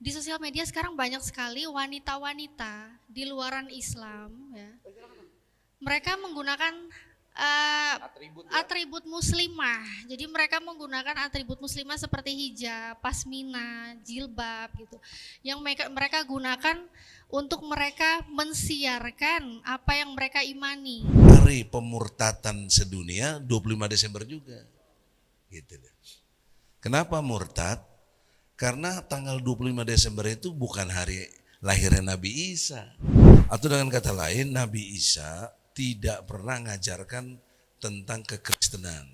Di sosial media sekarang banyak sekali wanita-wanita di luaran Islam ya. Mereka menggunakan atribut muslimah. Jadi mereka menggunakan atribut muslimah seperti hijab, pasmina, jilbab gitu. Yang mereka gunakan untuk mereka mensiarkan apa yang mereka imani. Hari pemurtatan sedunia 25 Desember juga. Gitu. Kenapa murtad? Karena tanggal 25 Desember itu bukan hari lahirnya Nabi Isa. Atau dengan kata lain, Nabi Isa tidak pernah mengajarkan tentang kekristenan.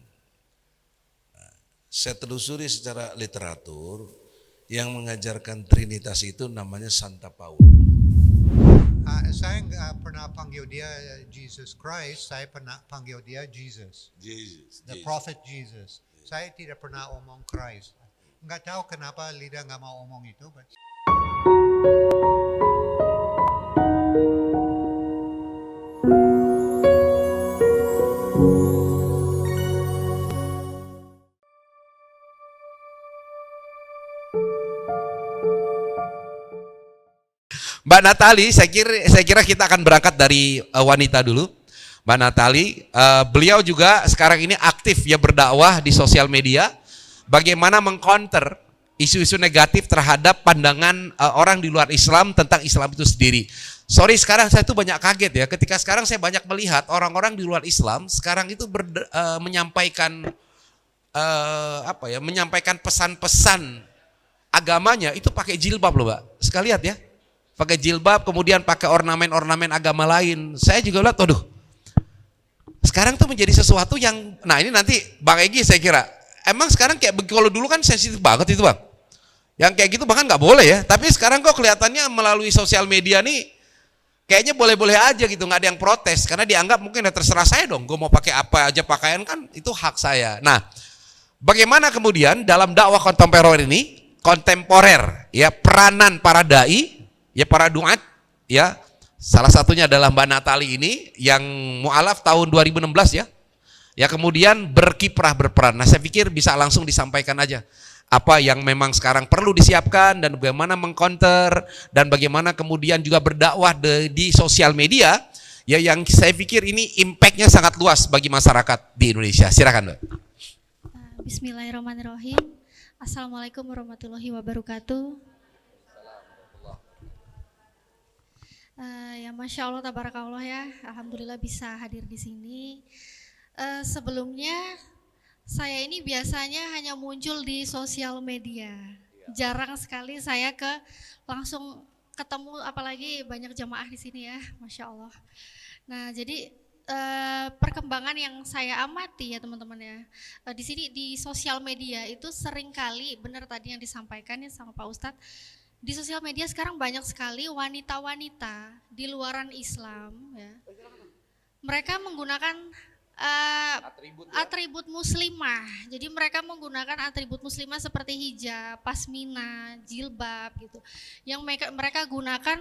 Nah, saya telusuri secara literatur, yang mengajarkan Trinitas itu namanya Santa Paul. Saya nggak pernah panggil dia Jesus Christ, saya pernah panggil dia Jesus. The Prophet Jesus. Saya tidak pernah omong Christ. Nggak tahu kenapa lidah nggak mau omong itu. Mbak Natali, saya kira kita akan berangkat dari wanita dulu. Mbak Natali, beliau juga sekarang ini aktif ya berdakwah di sosial media. Bagaimana mengcounter isu-isu negatif terhadap pandangan orang di luar Islam tentang Islam itu sendiri. Sorry, sekarang saya tuh banyak kaget ya. Ketika sekarang saya banyak melihat orang-orang di luar Islam sekarang itu menyampaikan menyampaikan pesan-pesan agamanya itu pakai jilbab loh, Mbak. Sekali lihat ya. Pakai jilbab, kemudian pakai ornamen-ornamen agama lain. Saya juga lihat, waduh, sekarang tuh menjadi sesuatu yang, nah ini nanti Bang Egy saya kira, emang sekarang kayak kalau dulu kan sensitif banget itu Bang. Yang kayak gitu bahkan nggak boleh ya, tapi sekarang kok kelihatannya melalui sosial media nih, kayaknya boleh-boleh aja gitu, nggak ada yang protes, karena dianggap mungkin ya terserah saya dong, gue mau pakai apa aja pakaian kan, itu hak saya. Nah, bagaimana kemudian dalam dakwah kontemporer ya peranan para dai, ya para duat, ya salah satunya adalah Mbak Natali ini yang mu'alaf tahun 2016 ya, ya kemudian berkiprah berperan. Nah saya pikir bisa langsung disampaikan aja apa yang memang sekarang perlu disiapkan dan bagaimana mengcounter dan bagaimana kemudian juga berdakwah di sosial media ya, yang saya pikir ini impactnya sangat luas bagi masyarakat di Indonesia. Silakan Mbak. Bismillahirrahmanirrahim. Assalamualaikum warahmatullahi wabarakatuh. Ya Masya Allah, tabarakallah ya, Alhamdulillah bisa hadir di sini. Sebelumnya saya ini biasanya hanya muncul di sosial media, jarang sekali saya langsung ketemu, apalagi banyak jamaah di sini ya, Masya Allah. Nah jadi perkembangan yang saya amati ya teman-teman ya, di sini di sosial media itu seringkali benar tadi yang disampaikan ya sama Pak Ustadz. Di sosial media sekarang banyak sekali wanita-wanita di luaran Islam ya. Mereka menggunakan atribut muslimah. Jadi mereka menggunakan atribut muslimah seperti hijab, pasmina, jilbab gitu. Yang mereka gunakan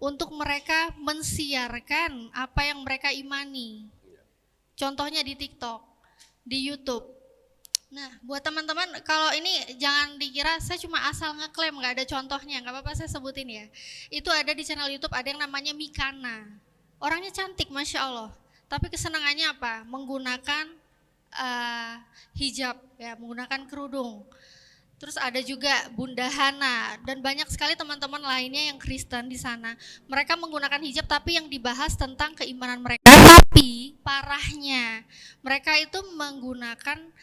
untuk mereka mensiarkan apa yang mereka imani. Contohnya di TikTok, di YouTube. Nah, buat teman-teman, kalau ini jangan dikira saya cuma asal ngeklaim, nggak ada contohnya, nggak apa-apa saya sebutin ya. Itu ada di channel YouTube, ada yang namanya Mikana. Orangnya cantik, Masya Allah. Tapi kesenangannya apa? Menggunakan hijab, ya, menggunakan kerudung. Terus ada juga Bunda Hana dan banyak sekali teman-teman lainnya yang Kristen di sana. Mereka menggunakan hijab, tapi yang dibahas tentang keimanan mereka. Tapi parahnya, mereka itu menggunakan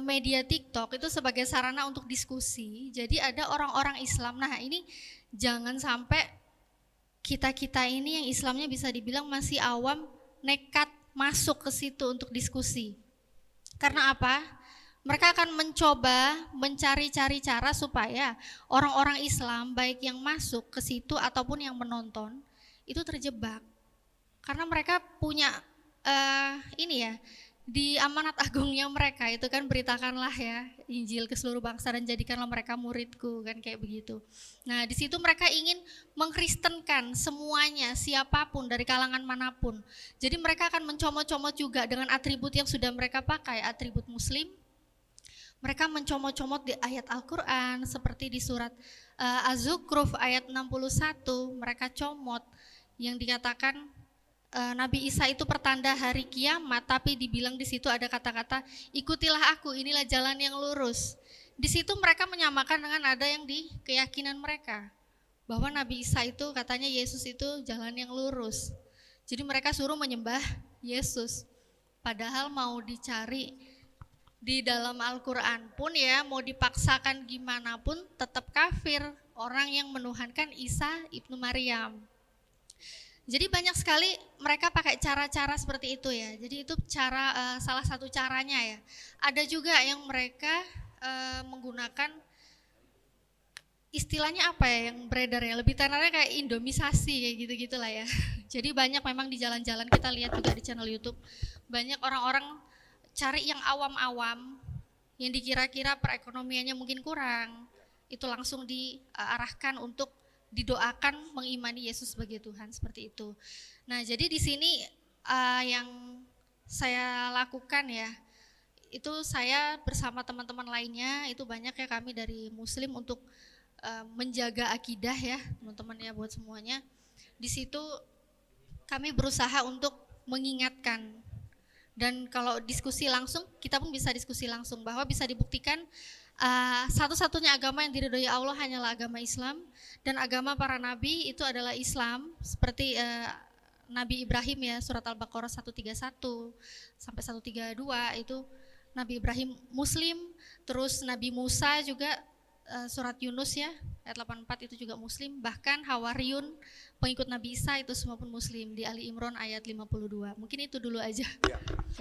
media TikTok itu sebagai sarana untuk diskusi. Jadi ada orang-orang Islam. Nah ini jangan sampai kita ini yang Islamnya bisa dibilang masih awam nekat masuk ke situ untuk diskusi. Karena apa? Mereka akan mencoba mencari-cari cara supaya orang-orang Islam baik yang masuk ke situ ataupun yang menonton itu terjebak. Karena mereka punya ini ya, di amanat agungnya mereka itu kan beritakanlah ya Injil ke seluruh bangsa dan jadikanlah mereka muridku, kan kayak begitu. Nah di situ mereka ingin mengkristenkan semuanya, siapapun dari kalangan manapun. Jadi mereka akan mencomot-comot juga dengan atribut yang sudah mereka pakai, atribut muslim. Mereka mencomot-comot di ayat Al-Quran seperti di surat Az-Zukhruf ayat 61 mereka comot yang dikatakan Nabi Isa itu pertanda hari kiamat, tapi dibilang di situ ada kata-kata ikutilah aku, inilah jalan yang lurus. Di situ mereka menyamakan dengan ada yang di keyakinan mereka bahwa Nabi Isa itu katanya Yesus itu jalan yang lurus. Jadi mereka suruh menyembah Yesus. Padahal mau dicari di dalam Al-Quran pun ya, mau dipaksakan gimana pun tetap kafir orang yang menuhankan Isa ibnu Maryam. Jadi banyak sekali mereka pakai cara-cara seperti itu ya. Jadi itu cara salah satu caranya ya. Ada juga yang mereka menggunakan istilahnya apa ya yang beredar ya, lebih tenar kayak indomisasi kayak gitu-gitu lah ya. Jadi banyak memang di jalan-jalan, kita lihat juga di channel YouTube, banyak orang-orang cari yang awam-awam, yang dikira-kira perekonomiannya mungkin kurang, itu langsung diarahkan untuk didoakan mengimani Yesus sebagai Tuhan, seperti itu. Nah, jadi di sini yang saya lakukan ya, itu saya bersama teman-teman lainnya, itu banyak ya kami dari Muslim untuk menjaga akidah ya, teman-teman ya, buat semuanya. Di situ kami berusaha untuk mengingatkan, dan kalau diskusi langsung, kita pun bisa diskusi langsung bahwa bisa dibuktikan satu-satunya agama yang diridhoi Allah hanyalah agama Islam, dan agama para nabi itu adalah Islam, seperti Nabi Ibrahim ya, surat Al-Baqarah 131 sampai 132 itu Nabi Ibrahim Muslim, terus Nabi Musa juga surat Yunus ya ayat 84 itu juga Muslim, bahkan Hawariyun pengikut Nabi Isa itu semua pun Muslim di Ali Imran ayat 52. Mungkin itu dulu aja. Ya.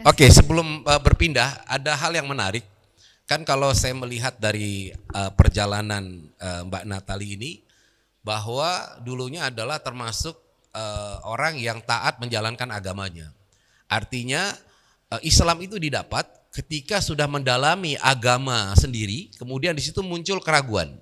Oke, sebelum berpindah ada hal yang menarik. Kan kalau saya melihat dari perjalanan Mbak Natali ini, bahwa dulunya adalah termasuk orang yang taat menjalankan agamanya. Artinya Islam itu didapat ketika sudah mendalami agama sendiri, kemudian di situ muncul keraguan.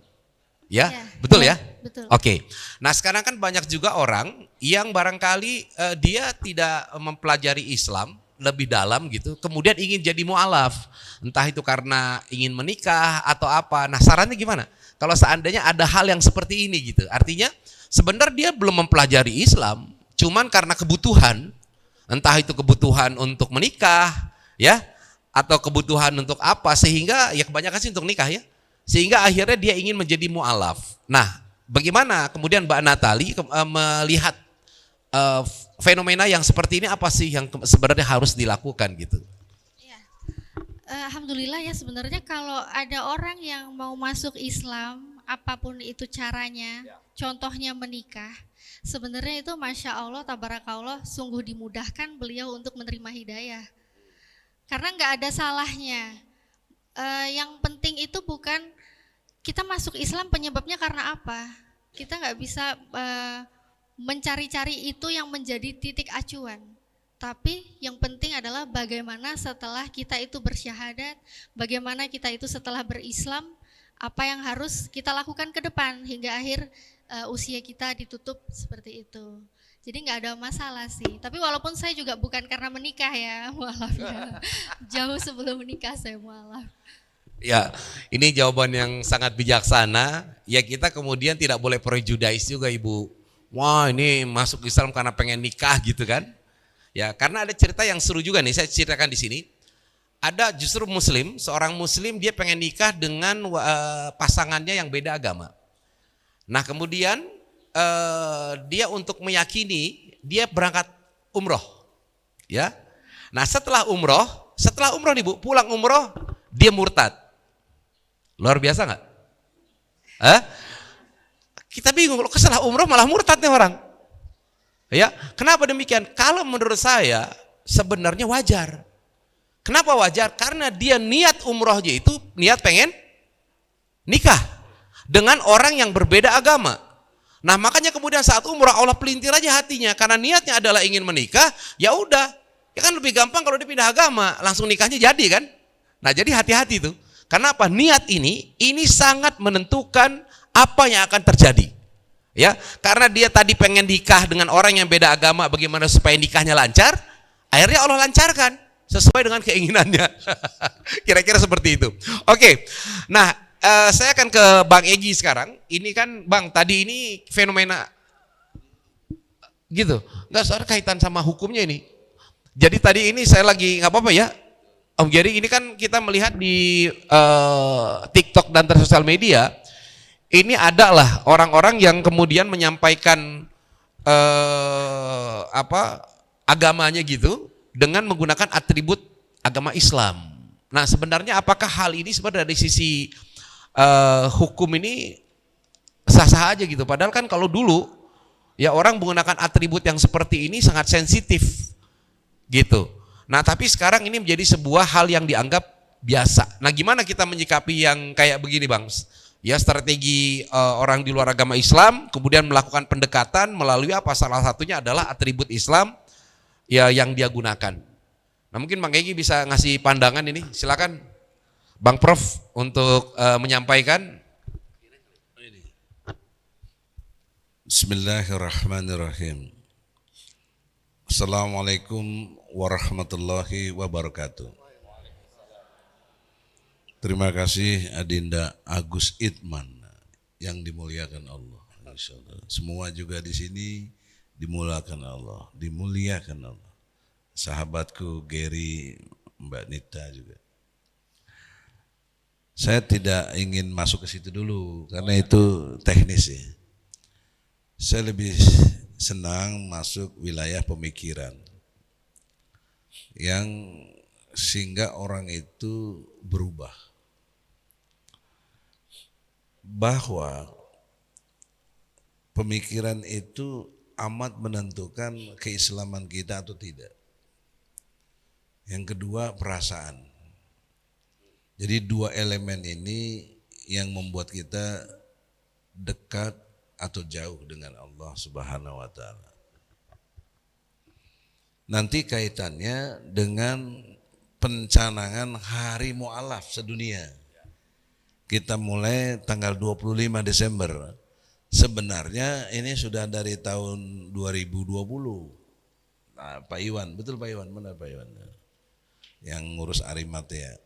Ya, betul ya? Betul. Oke. Nah, sekarang kan banyak juga orang yang barangkali dia tidak mempelajari Islam lebih dalam gitu, kemudian ingin jadi mu'alaf. Entah itu karena ingin menikah atau apa. Nah, sarannya gimana? Kalau seandainya ada hal yang seperti ini gitu. Artinya sebenarnya dia belum mempelajari Islam, cuman karena kebutuhan, entah itu kebutuhan untuk menikah, ya, atau kebutuhan untuk apa, sehingga ya kebanyakan sih untuk nikah ya, sehingga akhirnya dia ingin menjadi mu'alaf. Nah, bagaimana kemudian Mbak Natali melihat fenomena yang seperti ini, apa sih yang sebenarnya harus dilakukan gitu? Ya. Alhamdulillah ya, sebenarnya kalau ada orang yang mau masuk Islam, apapun itu caranya, contohnya menikah, sebenarnya itu Masya Allah, Tabarakallah, sungguh dimudahkan beliau untuk menerima hidayah. Karena nggak ada salahnya. Yang penting itu bukan kita masuk Islam penyebabnya karena apa. Kita nggak bisa mencari-cari itu yang menjadi titik acuan. Tapi yang penting adalah bagaimana setelah kita itu bersyahadat, bagaimana kita itu setelah berislam, apa yang harus kita lakukan ke depan hingga akhir usia kita ditutup seperti itu. Jadi nggak ada masalah sih. Tapi walaupun saya juga bukan karena menikah ya, mualaf ya. Jauh sebelum menikah saya mualaf. Ya, ini jawaban yang sangat bijaksana. Ya, kita kemudian tidak boleh prejudis juga Ibu. Wah, ini masuk Islam karena pengen nikah gitu kan? Ya, karena ada cerita yang seru juga nih, saya ceritakan di sini. Ada justru Muslim, seorang Muslim dia pengen nikah dengan pasangannya yang beda agama. Nah, kemudian dia untuk meyakini dia berangkat umroh, ya. Nah, setelah umroh nih Bu, pulang umroh dia murtad. Luar biasa nggak? Kita bingung, kalau setelah umroh malah murtad nih orang. Ya, kenapa demikian? Kalau menurut saya sebenarnya wajar. Kenapa wajar? Karena dia niat umrohnya itu niat pengen nikah dengan orang yang berbeda agama. Nah, makanya kemudian saat umrah Allah pelintir aja hatinya, karena niatnya adalah ingin menikah, ya udah, ya kan lebih gampang kalau dia pindah agama, langsung nikahnya jadi kan. Nah, jadi hati-hati tuh. Kenapa? Niat ini sangat menentukan apa yang akan terjadi. Ya, karena dia tadi pengen nikah dengan orang yang beda agama, bagaimana supaya nikahnya lancar? Akhirnya Allah lancarkan sesuai dengan keinginannya. Kira-kira seperti itu. Oke. Nah, Saya akan ke Bang Egi sekarang. Ini kan Bang, tadi ini fenomena gitu. Enggak, soalnya kaitan sama hukumnya ini. Jadi tadi ini saya lagi nggak apa-apa ya. Om Geri, ini kan kita melihat di TikTok dan sosial media, ini adalah orang-orang yang kemudian menyampaikan agamanya gitu dengan menggunakan atribut agama Islam. Nah, sebenarnya apakah hal ini sebenarnya dari sisi hukum ini sah-sah aja gitu? Padahal kan kalau dulu ya orang menggunakan atribut yang seperti ini sangat sensitif gitu. Nah, tapi sekarang ini menjadi sebuah hal yang dianggap biasa. Nah, gimana kita menyikapi yang kayak begini, Bang? Ya, strategi orang di luar agama Islam kemudian melakukan pendekatan melalui apa? Salah satunya adalah atribut Islam ya yang dia gunakan. Nah, mungkin Bang Egi bisa ngasih pandangan ini. Silakan Bang Prof untuk menyampaikan. Bismillahirrahmanirrahim. Assalamualaikum warahmatullahi wabarakatuh. Terima kasih Adinda Agus Idman yang dimuliakan Allah. Insyaallah. Semua juga di sini dimuliakan Allah, dimuliakan Allah. Sahabatku Gary, Mbak Nita juga. Saya tidak ingin masuk ke situ dulu karena itu teknis ya. Saya lebih senang masuk wilayah pemikiran yang sehingga orang itu berubah. Bahwa pemikiran itu amat menentukan keislaman kita atau tidak. Yang kedua, perasaan. Jadi dua elemen ini yang membuat kita dekat atau jauh dengan Allah Subhanahu wa taala. Nanti kaitannya dengan pencanangan hari mu'alaf sedunia. Kita mulai tanggal 25 Desember. Sebenarnya ini sudah dari tahun 2020. Nah, Pak Iwan, betul Pak Iwan? Mana Pak Iwan? Yang ngurus Arimatea.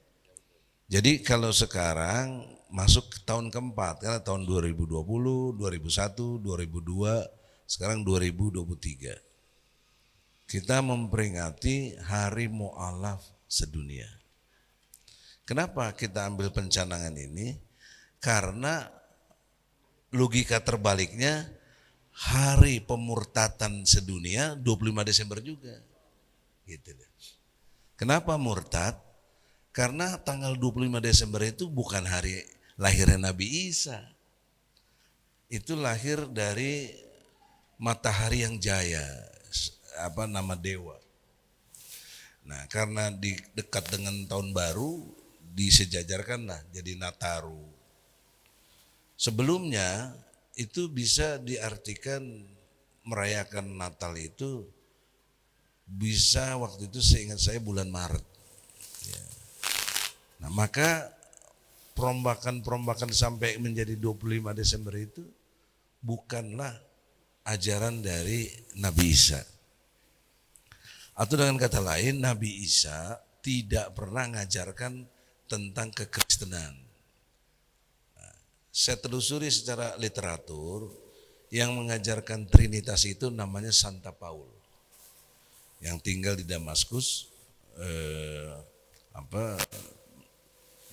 Jadi kalau sekarang masuk ke tahun keempat, karena tahun 2020, 2001, 2002, sekarang 2023. Kita memperingati Hari Mu'alaf sedunia. Kenapa kita ambil pencanangan ini? Karena logika terbaliknya Hari Pemurtatan sedunia 25 Desember juga. Gitu. Kenapa murtad? Karena tanggal 25 Desember itu bukan hari lahirnya Nabi Isa. Itu lahir dari matahari yang jaya, nama dewa. Nah, karena dekat dengan tahun baru disejajarkanlah jadi Nataru. Sebelumnya itu bisa diartikan merayakan Natal itu bisa waktu itu seingat saya bulan Maret. Ya. Nah, maka perombakan sampai menjadi 25 Desember itu bukanlah ajaran dari Nabi Isa. Atau dengan kata lain, Nabi Isa tidak pernah mengajarkan tentang kekristenan. Nah, saya telusuri secara literatur, yang mengajarkan Trinitas itu namanya Santa Paul, yang tinggal di Damaskus,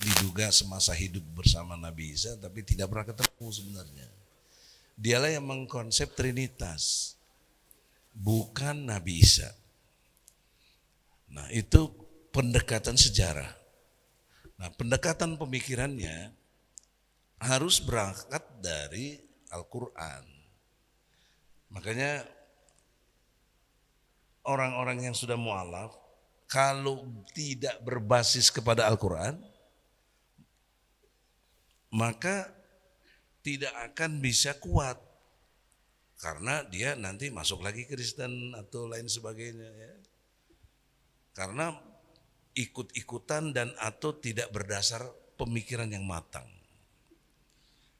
diduga semasa hidup bersama Nabi Isa, tapi tidak pernah ketemu sebenarnya. Dialah yang mengkonsep Trinitas, bukan Nabi Isa. Nah, itu pendekatan sejarah. Nah, pendekatan pemikirannya harus berangkat dari Al-Quran. Makanya orang-orang yang sudah mu'alaf, kalau tidak berbasis kepada Al-Quran, maka tidak akan bisa kuat. Karena dia nanti masuk lagi Kristen atau lain sebagainya. Ya. Karena ikut-ikutan dan atau tidak berdasar pemikiran yang matang.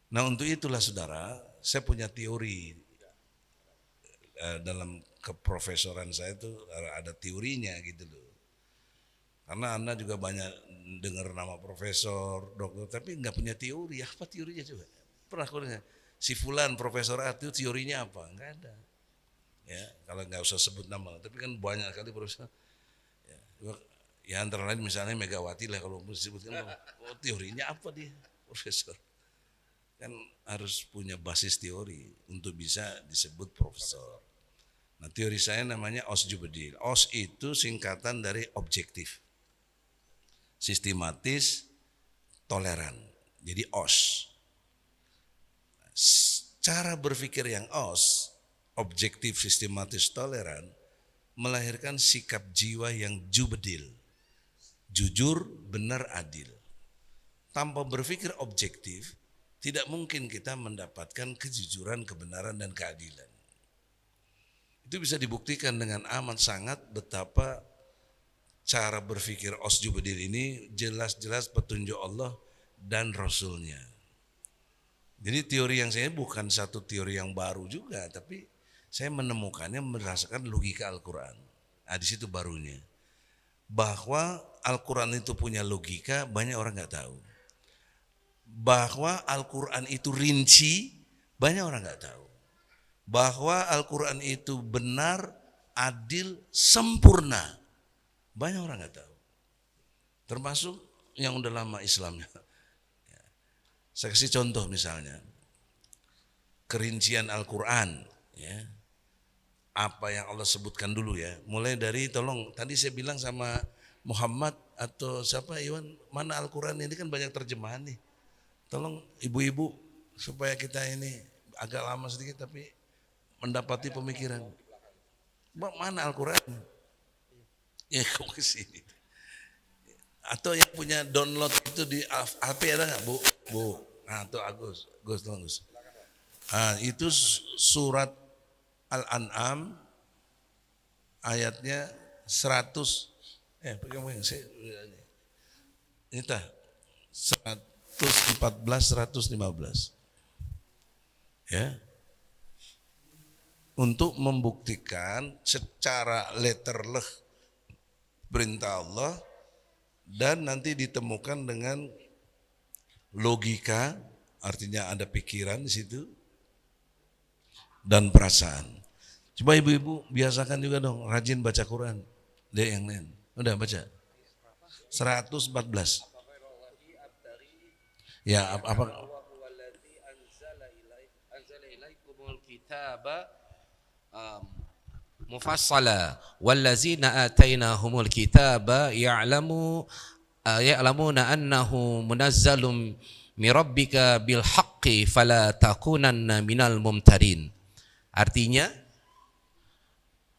Nah, untuk itulah saudara, saya punya teori. Dalam keprofesoran saya itu ada teorinya gitu loh. Karena Anda juga banyak dengar nama profesor, dokter, tapi nggak punya teori. Apa teorinya coba? Pernah aku dengar, si Fulan Profesor A itu teorinya apa? Nggak ada. Ya, kalau nggak usah sebut nama, tapi kan banyak kali profesor. Ya antara lain misalnya Megawati lah kalau disebutkan, teorinya apa dia profesor? Kan harus punya basis teori untuk bisa disebut profesor. Nah, teori saya namanya OS Jubedil. OS itu singkatan dari objektif, sistematis, toleran. Jadi OS. Cara berpikir yang OS, objektif, sistematis, toleran, melahirkan sikap jiwa yang jubedil. Jujur, benar, adil. Tanpa berpikir objektif, tidak mungkin kita mendapatkan kejujuran, kebenaran, dan keadilan. Itu bisa dibuktikan dengan amat sangat betapa cara berpikir OS Jubedil ini jelas-jelas petunjuk Allah dan Rasulnya. Jadi teori yang saya bukan satu teori yang baru juga, tapi saya menemukannya berdasarkan logika Al-Quran. Nah, di situ barunya. Bahwa Al-Quran itu punya logika, banyak orang nggak tahu. Bahwa Al-Quran itu rinci, banyak orang nggak tahu. Bahwa Al-Quran itu benar, adil, sempurna, banyak orang nggak tahu. Termasuk yang udah lama Islamnya. Saya kasih contoh misalnya, kerincian Al-Quran, ya. Apa yang Allah sebutkan dulu ya. Mulai dari tadi saya bilang sama Muhammad atau siapa Iwan, mana Al-Quran ini kan banyak terjemahan nih. Tolong ibu-ibu supaya kita ini agak lama sedikit tapi mendapati pemikiran. Mana Al-Quran? Ya kok ke sini. Atau yang punya download itu di HP ada nggak Bu? Nah itu Agus. Nah, itu surat Al-An'am ayatnya 100 ini 114 115 ya, untuk membuktikan secara letterleh perintah Allah dan nanti ditemukan dengan logika, artinya ada pikiran di situ dan perasaan. Coba ibu-ibu biasakan juga dong, rajin baca Quran. Dia yang lain. Udah baca. 114. Ya, apa? Mufassala wallazina atainahumul kitaba ya'lamuna annahu munazzalun min rabbika bil haqqi fala takunanna minal mumtarin. Artinya,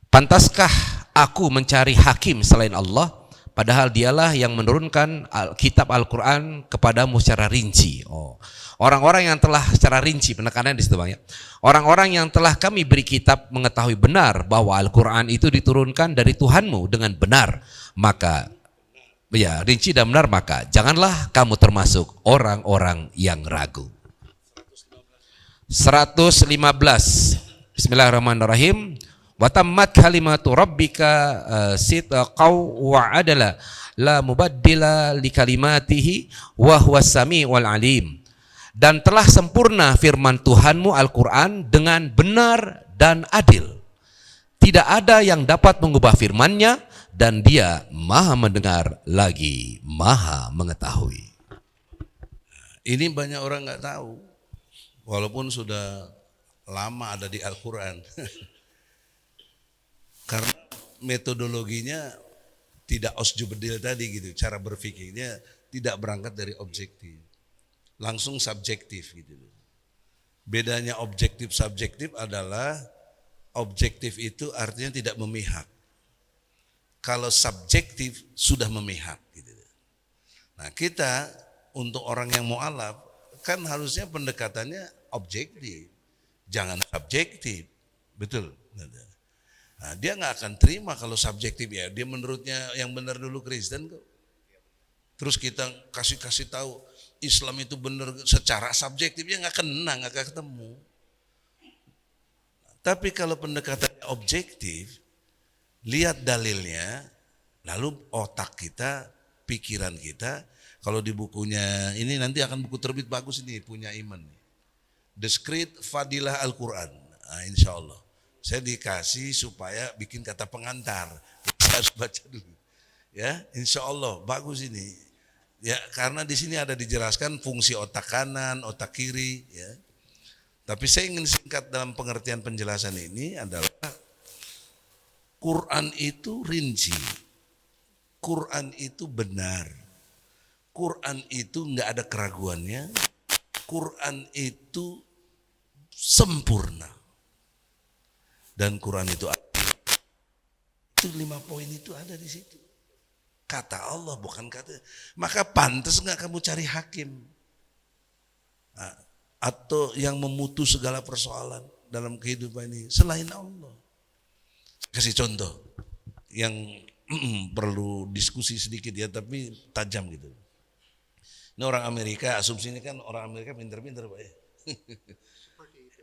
pantaskah aku mencari hakim selain Allah, padahal dialah yang menurunkan kitab Al-Quran kepadamu secara rinci. Orang-orang yang telah secara rinci, penekanan di situ Bang ya. Orang-orang yang telah kami beri kitab mengetahui benar bahwa Al-Quran itu diturunkan dari Tuhanmu dengan benar. Maka, ya rinci dan benar, maka janganlah kamu termasuk orang-orang yang ragu. 115. Bismillahirrahmanirrahim. Wa tammat kalimatu rabbika sidqan wa adala la mubaddila li kalimatihi wa huwas samiul alim. Dan telah sempurna firman Tuhanmu Al-Quran dengan benar dan adil. Tidak ada yang dapat mengubah firman-Nya dan Dia Maha mendengar lagi Maha mengetahui. Ini banyak orang nggak tahu, walaupun sudah lama ada di Al-Quran. Karena metodologinya tidak osjubedil tadi gitu, cara berpikirnya tidak berangkat dari objektif, langsung subjektif gitu. Bedanya objektif subjektif adalah objektif itu artinya tidak memihak. Kalau subjektif sudah memihak gitu. Nah kita untuk orang yang mu'alaf kan harusnya pendekatannya objektif, jangan subjektif, betul. Nah, dia nggak akan terima kalau subjektif ya. Dia menurutnya yang benar dulu Kristen kok. Terus kita kasih tahu Islam itu benar secara subjektif, ya nggak kena, nggak ketemu. Tapi kalau pendekatannya objektif, lihat dalilnya, Lalu otak kita, pikiran kita, kalau di bukunya ini nanti akan buku terbit bagus ini, punya Iman. Discrete Fadilah Al-Quran. Nah, insya Allah. Saya dikasih supaya bikin kata pengantar. Kita harus baca dulu. Ya, insya Allah bagus ini. Ya, karena di sini ada dijelaskan fungsi otak kanan, otak kiri. Ya. Tapi saya ingin singkat dalam pengertian penjelasan ini adalah Quran itu rinci, Quran itu benar, Quran itu nggak ada keraguannya, Quran itu sempurna. Dan Quran itu 5 poin itu ada di situ. Kata Allah bukan kata. Maka pantas nggak kamu cari hakim atau yang memutus segala persoalan dalam kehidupan ini selain Allah. Kasih contoh yang perlu diskusi sedikit ya, tapi tajam gitu. Ini orang Amerika, asumsinya kan orang Amerika pinter-pinter Pak ya.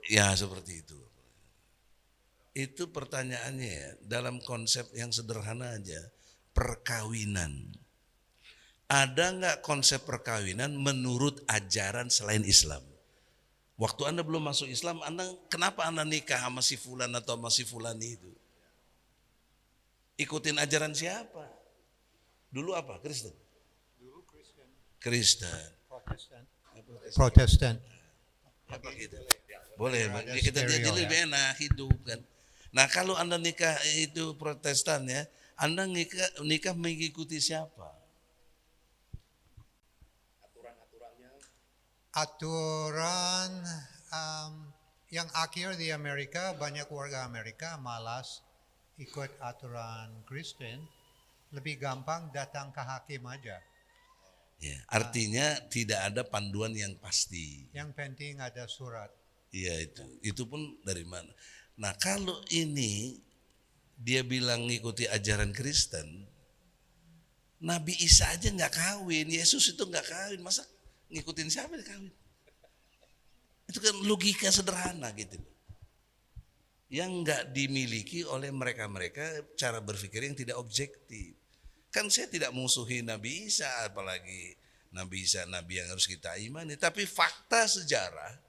Ya seperti itu. Itu pertanyaannya ya, dalam konsep yang sederhana aja, perkawinan. Ada nggak konsep perkawinan menurut ajaran selain Islam? Waktu Anda belum masuk Islam, kenapa Anda nikah sama si fulan atau sama si fulani itu? Ikutin ajaran siapa? Dulu apa? Kristen? Dulu Kristen. Kristen. Protestan. Apa gitu? Boleh, kita jadi lebih enak hidup kan. Nah kalau Anda nikah itu Protestan ya, Anda nikah mengikuti siapa? Aturan yang akhir di Amerika, banyak warga Amerika malas ikut aturan Kristen, lebih gampang datang ke hakim aja. Ya, artinya tidak ada panduan yang pasti. Yang penting ada surat. Iya itu pun dari mana? Nah kalau ini dia bilang ngikuti ajaran Kristen, Nabi Isa aja nggak kawin, Yesus itu nggak kawin, masa ngikutin siapa yang kawin? Itu kan logika sederhana gitu, yang nggak dimiliki oleh mereka-mereka cara berpikir yang tidak objektif. Kan saya tidak musuhi Nabi Isa, apalagi Nabi Isa Nabi yang harus kita imani, tapi fakta sejarah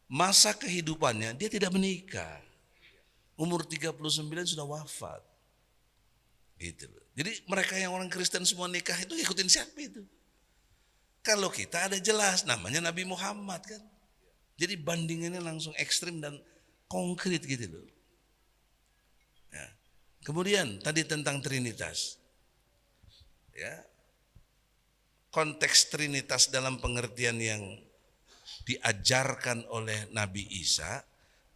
masa kehidupannya dia tidak menikah. Umur 39 sudah wafat. Gitu loh. Jadi mereka yang orang Kristen semua nikah itu ikutin siapa itu? Kalau kita ada jelas namanya Nabi Muhammad kan. Jadi bandingannya langsung ekstrim dan konkret gitu loh. Ya. Kemudian tadi tentang Trinitas. Ya. Konteks Trinitas dalam pengertian yang diajarkan oleh Nabi Isa,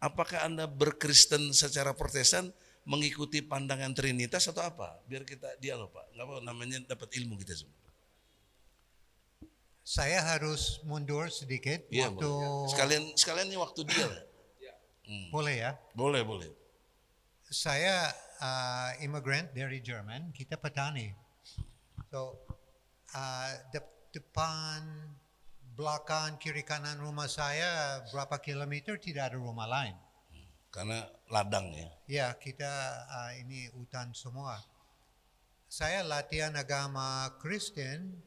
apakah Anda berkristen secara Protestan mengikuti pandangan Trinitas atau apa? Biar kita dialog Pak, nggak apa namanya dapat ilmu kita semua. Saya harus mundur sedikit Iya, waktu. Sekalian ini waktu dia lah. Boleh ya? Boleh. Saya immigrant dari Jerman, kita petani. So depan, belakang, kiri kanan rumah saya berapa kilometer tidak ada rumah lain. Karena ladang ya. Ya, kita ini hutan semua. Saya latihan agama Kristen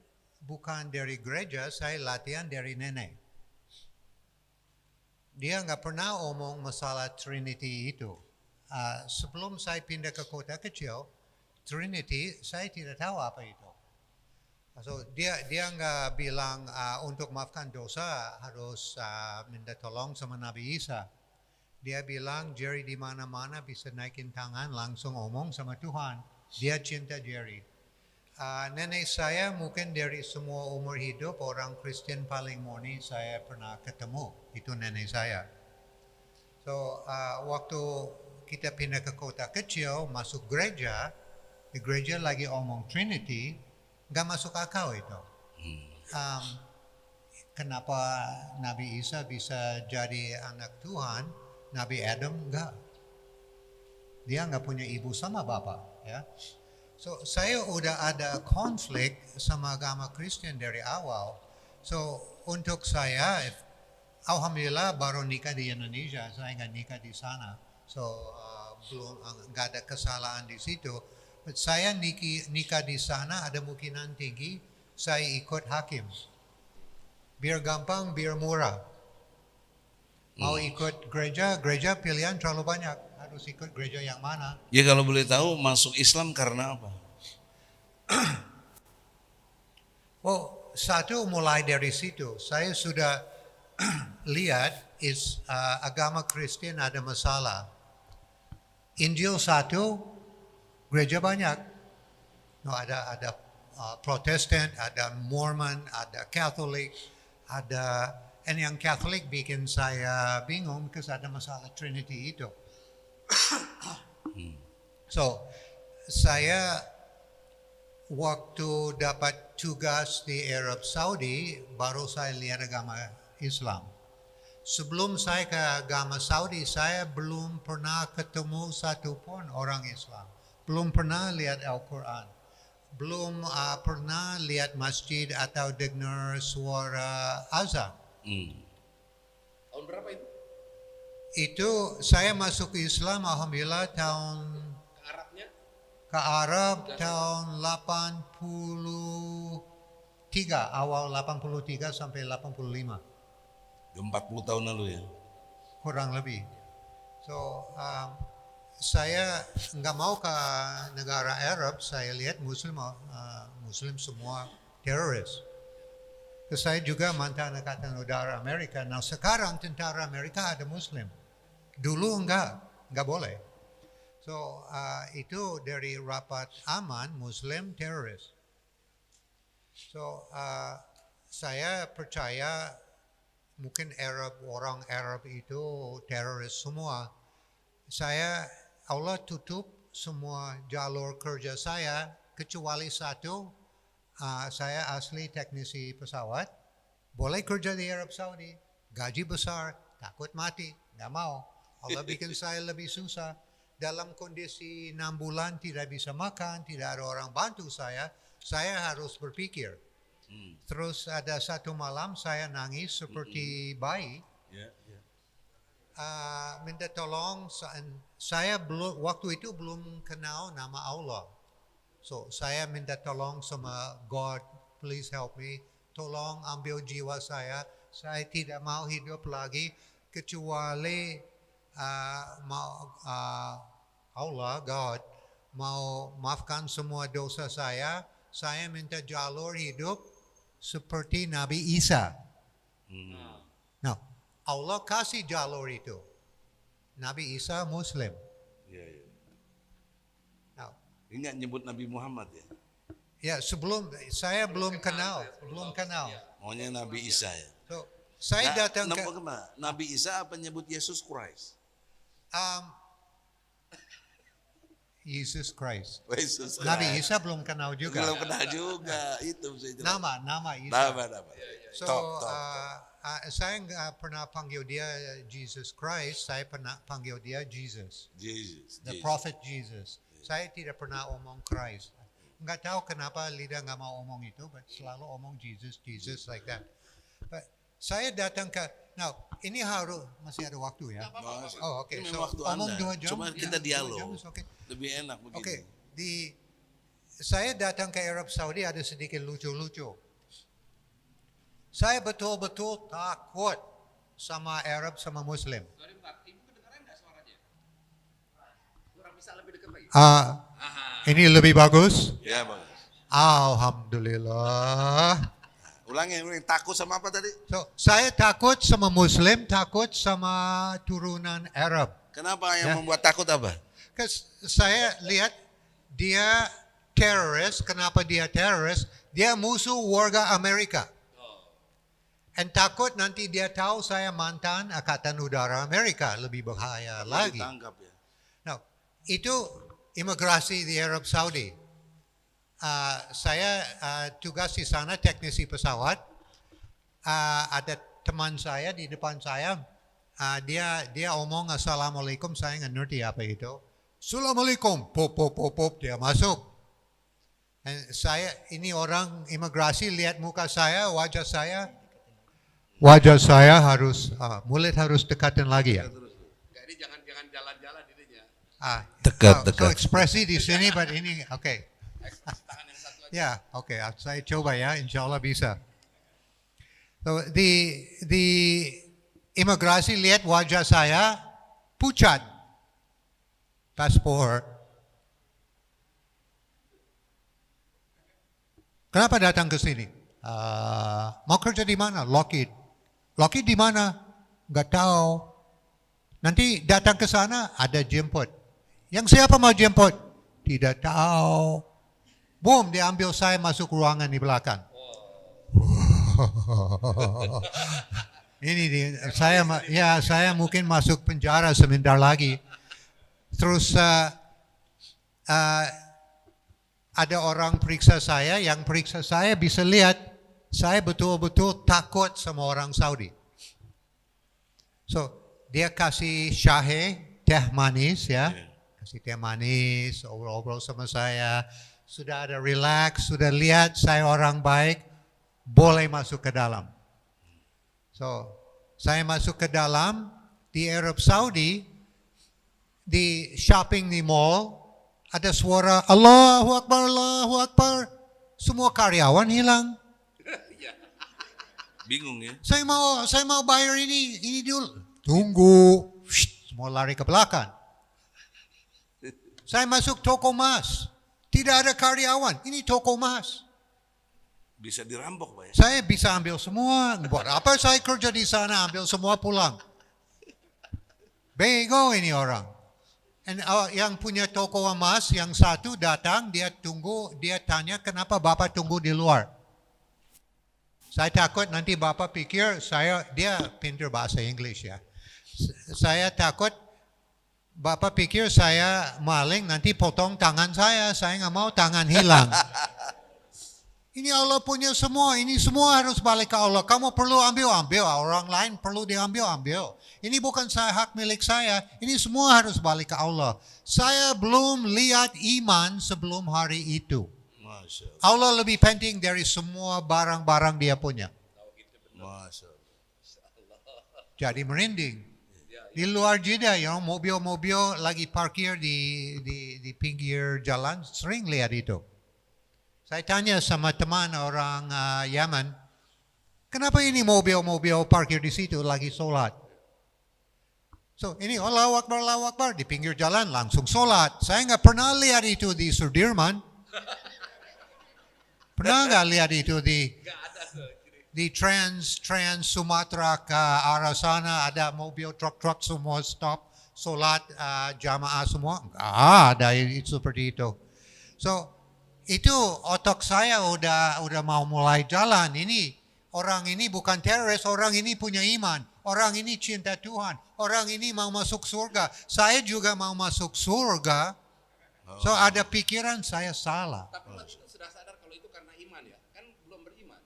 bukan dari gereja, saya latihan dari nenek. Dia nggak pernah omong masalah Trinity itu. Sebelum saya pindah ke kota kecil, Trinity saya tidak tahu apa itu. So dia nggak bilang untuk maafkan dosa harus minta tolong sama Nabi Isa. Dia bilang Jerry di mana-mana bisa naikin tangan langsung omong sama Tuhan. Dia cinta Jerry. Nenek saya mungkin dari semua umur hidup orang Kristen paling murni saya pernah ketemu. Itu nenek saya. So waktu kita pindah ke kota kecil masuk gereja, di gereja lagi omong Trinity, nggak masuk akal itu. Kenapa Nabi Isa bisa jadi anak Tuhan, Nabi Adam enggak? Dia nggak punya ibu sama bapak, ya. So saya udah ada konflik sama agama Kristen dari awal. So untuk saya, alhamdulillah baru nikah di Indonesia, saya nggak nikah di sana. So belum nggak ada kesalahan di situ. Saya nikah di sana ada mukinan tinggi, saya ikut hakim. Biar gampang, biar murah. Mau ikut gereja pilihan terlalu banyak. Harus ikut gereja yang mana? Ya kalau boleh tahu masuk Islam karena apa? Oh, satu mulai dari situ. Saya sudah lihat agama Kristen ada masalah. Injil satu, gereja banyak. No, ada Protestant, ada Mormon, ada Catholic, and yang Catholic bikin saya bingung karena ada masalah Trinity itu. So, saya waktu dapat tugas di Arab Saudi, baru saya lihat agama Islam. Sebelum saya ke agama Saudi, saya belum pernah ketemu satu pun orang Islam. Belum pernah lihat Al-Quran. Belum pernah lihat masjid atau dengar suara azan. Tahun berapa itu? Itu saya masuk Islam alhamdulillah tahun Ke Arabnya? ke Arab tahun 83, awal 83 sampai 85. 40 tahun lalu ya. Kurang lebih. So, saya nggak mau ke negara Arab, saya lihat Muslim semua teroris. Saya juga mantan Angkatan Udara Amerika. Nah sekarang tentara Amerika ada Muslim. Dulu nggak boleh. So, itu dari rapat aman Muslim teroris. So, saya percaya mungkin orang Arab itu teroris semua. Allah tutup semua jalur kerja saya kecuali satu. Saya asli teknisi pesawat. Boleh kerja di Arab Saudi. Gaji besar, takut mati, nggak mau. Allah bikin saya lebih susah. Dalam kondisi 6 bulan tidak bisa makan, tidak ada orang bantu saya harus berpikir. Terus ada satu malam saya nangis seperti bayi. Minta tolong, saya waktu itu belum kenal nama Allah. So saya minta tolong sama God, please help me. Tolong ambil jiwa saya tidak mau hidup lagi kecuali Allah, God, mau maafkan semua dosa saya minta jalur hidup seperti Nabi Isa. Nah, Allah kasih jalur itu. Nabi Isa Muslim. Nah, Ingat nyebut Nabi Muhammad ya? ya saya belum kenal. Maunya Nabi Isa ya? So, saya datang ke Nabi Isa apa nyebut Yesus Christ? Yesus Christ. Yesus Christ. Nabi Isa belum kenal juga. Belum kenal juga. Itu saya jelas. Nama Isa. Nama. So, saya nggak pernah panggil dia Jesus Christ, saya pernah panggil dia Jesus. The Prophet Jesus. Saya tidak pernah omong Christ. Nggak tahu kenapa lidah nggak mau omong itu, but selalu omong Jesus like that. But saya datang ke, now ini masih ada waktu ya? Oh oke, so omong 2 jam. Cuma kita dialog. Okay. Lebih enak begini. Oke, saya datang ke Arab Saudi ada sedikit lucu-lucu. Saya betul-betul takut sama Arab sama Muslim. Sorry, Ibu kedengaran nggak suaranya? Kurang bisa lebih dekat lagi. Ini lebih bagus? Ya bagus. Alhamdulillah. Ulangi, takut sama apa tadi? So, saya takut sama Muslim, takut sama turunan Arab. Kenapa yang membuat takut apa? Saya lihat dia teroris. Kenapa dia teroris? Dia musuh warga Amerika. Dan takut nanti dia tahu saya mantan Angkatan Udara Amerika, lebih bahaya lagi. Ditangkap ya. Nah, itu imigrasi di Arab Saudi. Saya tugas di sana teknisi pesawat. Ada teman saya di depan saya. Dia omong assalamualaikum, saya nggak ngerti apa itu. Assalamualaikum, pop, dia masuk. Dan ini orang imigrasi lihat muka saya, wajah saya harus mulut harus dekatan lagi ya. Jadi jangan jalan-jalan ininya. Dekat. So ekspresi di sini, but ini oke. Ya, oke. Saya coba ya, insya Allah bisa. So, di imigrasi lihat wajah saya pucat, paspor. Kenapa datang ke sini? Mau kerja di mana? Lockheed. Lockheed di mana? Nggak tahu. Nanti datang ke sana ada jemput. Yang siapa mau jemput? Tidak tahu. Boom, diambil saya masuk ruangan di belakang. Saya mungkin masuk penjara sebentar lagi. Terus ada orang periksa saya, yang periksa saya bisa lihat saya betul-betul takut sama orang Saudi. So dia kasih syahe, teh manis ya, kasih teh manis, obrol-obrol sama saya. Sudah ada relax, sudah lihat saya orang baik, boleh masuk ke dalam. So, saya masuk ke dalam di Arab Saudi, di shopping di mall, ada suara Allahu Akbar, Allahu Akbar. Semua karyawan hilang. Bingung ya. Saya mau bayar ini dulu. Tunggu. Semua lari ke belakang. Saya masuk toko emas. Tidak ada karyawan. Ini toko emas. Bisa dirampok, Pak ya? Saya bisa ambil semua. Buat apa saya kerja di sana, ambil semua pulang. Bego ini orang. And, yang punya toko emas, yang satu datang, dia tanya kenapa Bapak tunggu di luar. Saya takut nanti Bapak pikir dia pintar bahasa Inggris ya. Saya takut Bapak pikir saya maling, nanti potong tangan saya nggak mau tangan hilang. Ini Allah punya semua, ini semua harus balik ke Allah. Kamu perlu ambil, orang lain perlu diambil. Ini bukan hak milik saya, ini semua harus balik ke Allah. Saya belum lihat iman sebelum hari itu. Allah lebih penting dari semua barang-barang dia punya. Jadi merinding. Di luar Jeddah, mobil-mobil lagi parkir di pinggir jalan, sering lihat itu. Saya tanya sama teman orang Yaman, kenapa ini mobil-mobil parkir di situ lagi sholat? So ini Allahu Akbar di pinggir jalan langsung sholat. Saya nggak pernah lihat itu di Sudirman. Pernah nggak lihat itu di Trans Sumatera ke arah sana ada mobil truk semua stop sholat jamaah semua? Nggak ada itu seperti itu. So itu otak saya udah mau mulai jalan. Ini orang ini bukan teroris, orang ini punya iman, orang ini cinta Tuhan, orang ini mau masuk surga. Saya juga mau masuk surga. So ada pikiran saya salah. Tapi sudah sadar kalau itu karena iman ya? Kan belum beriman.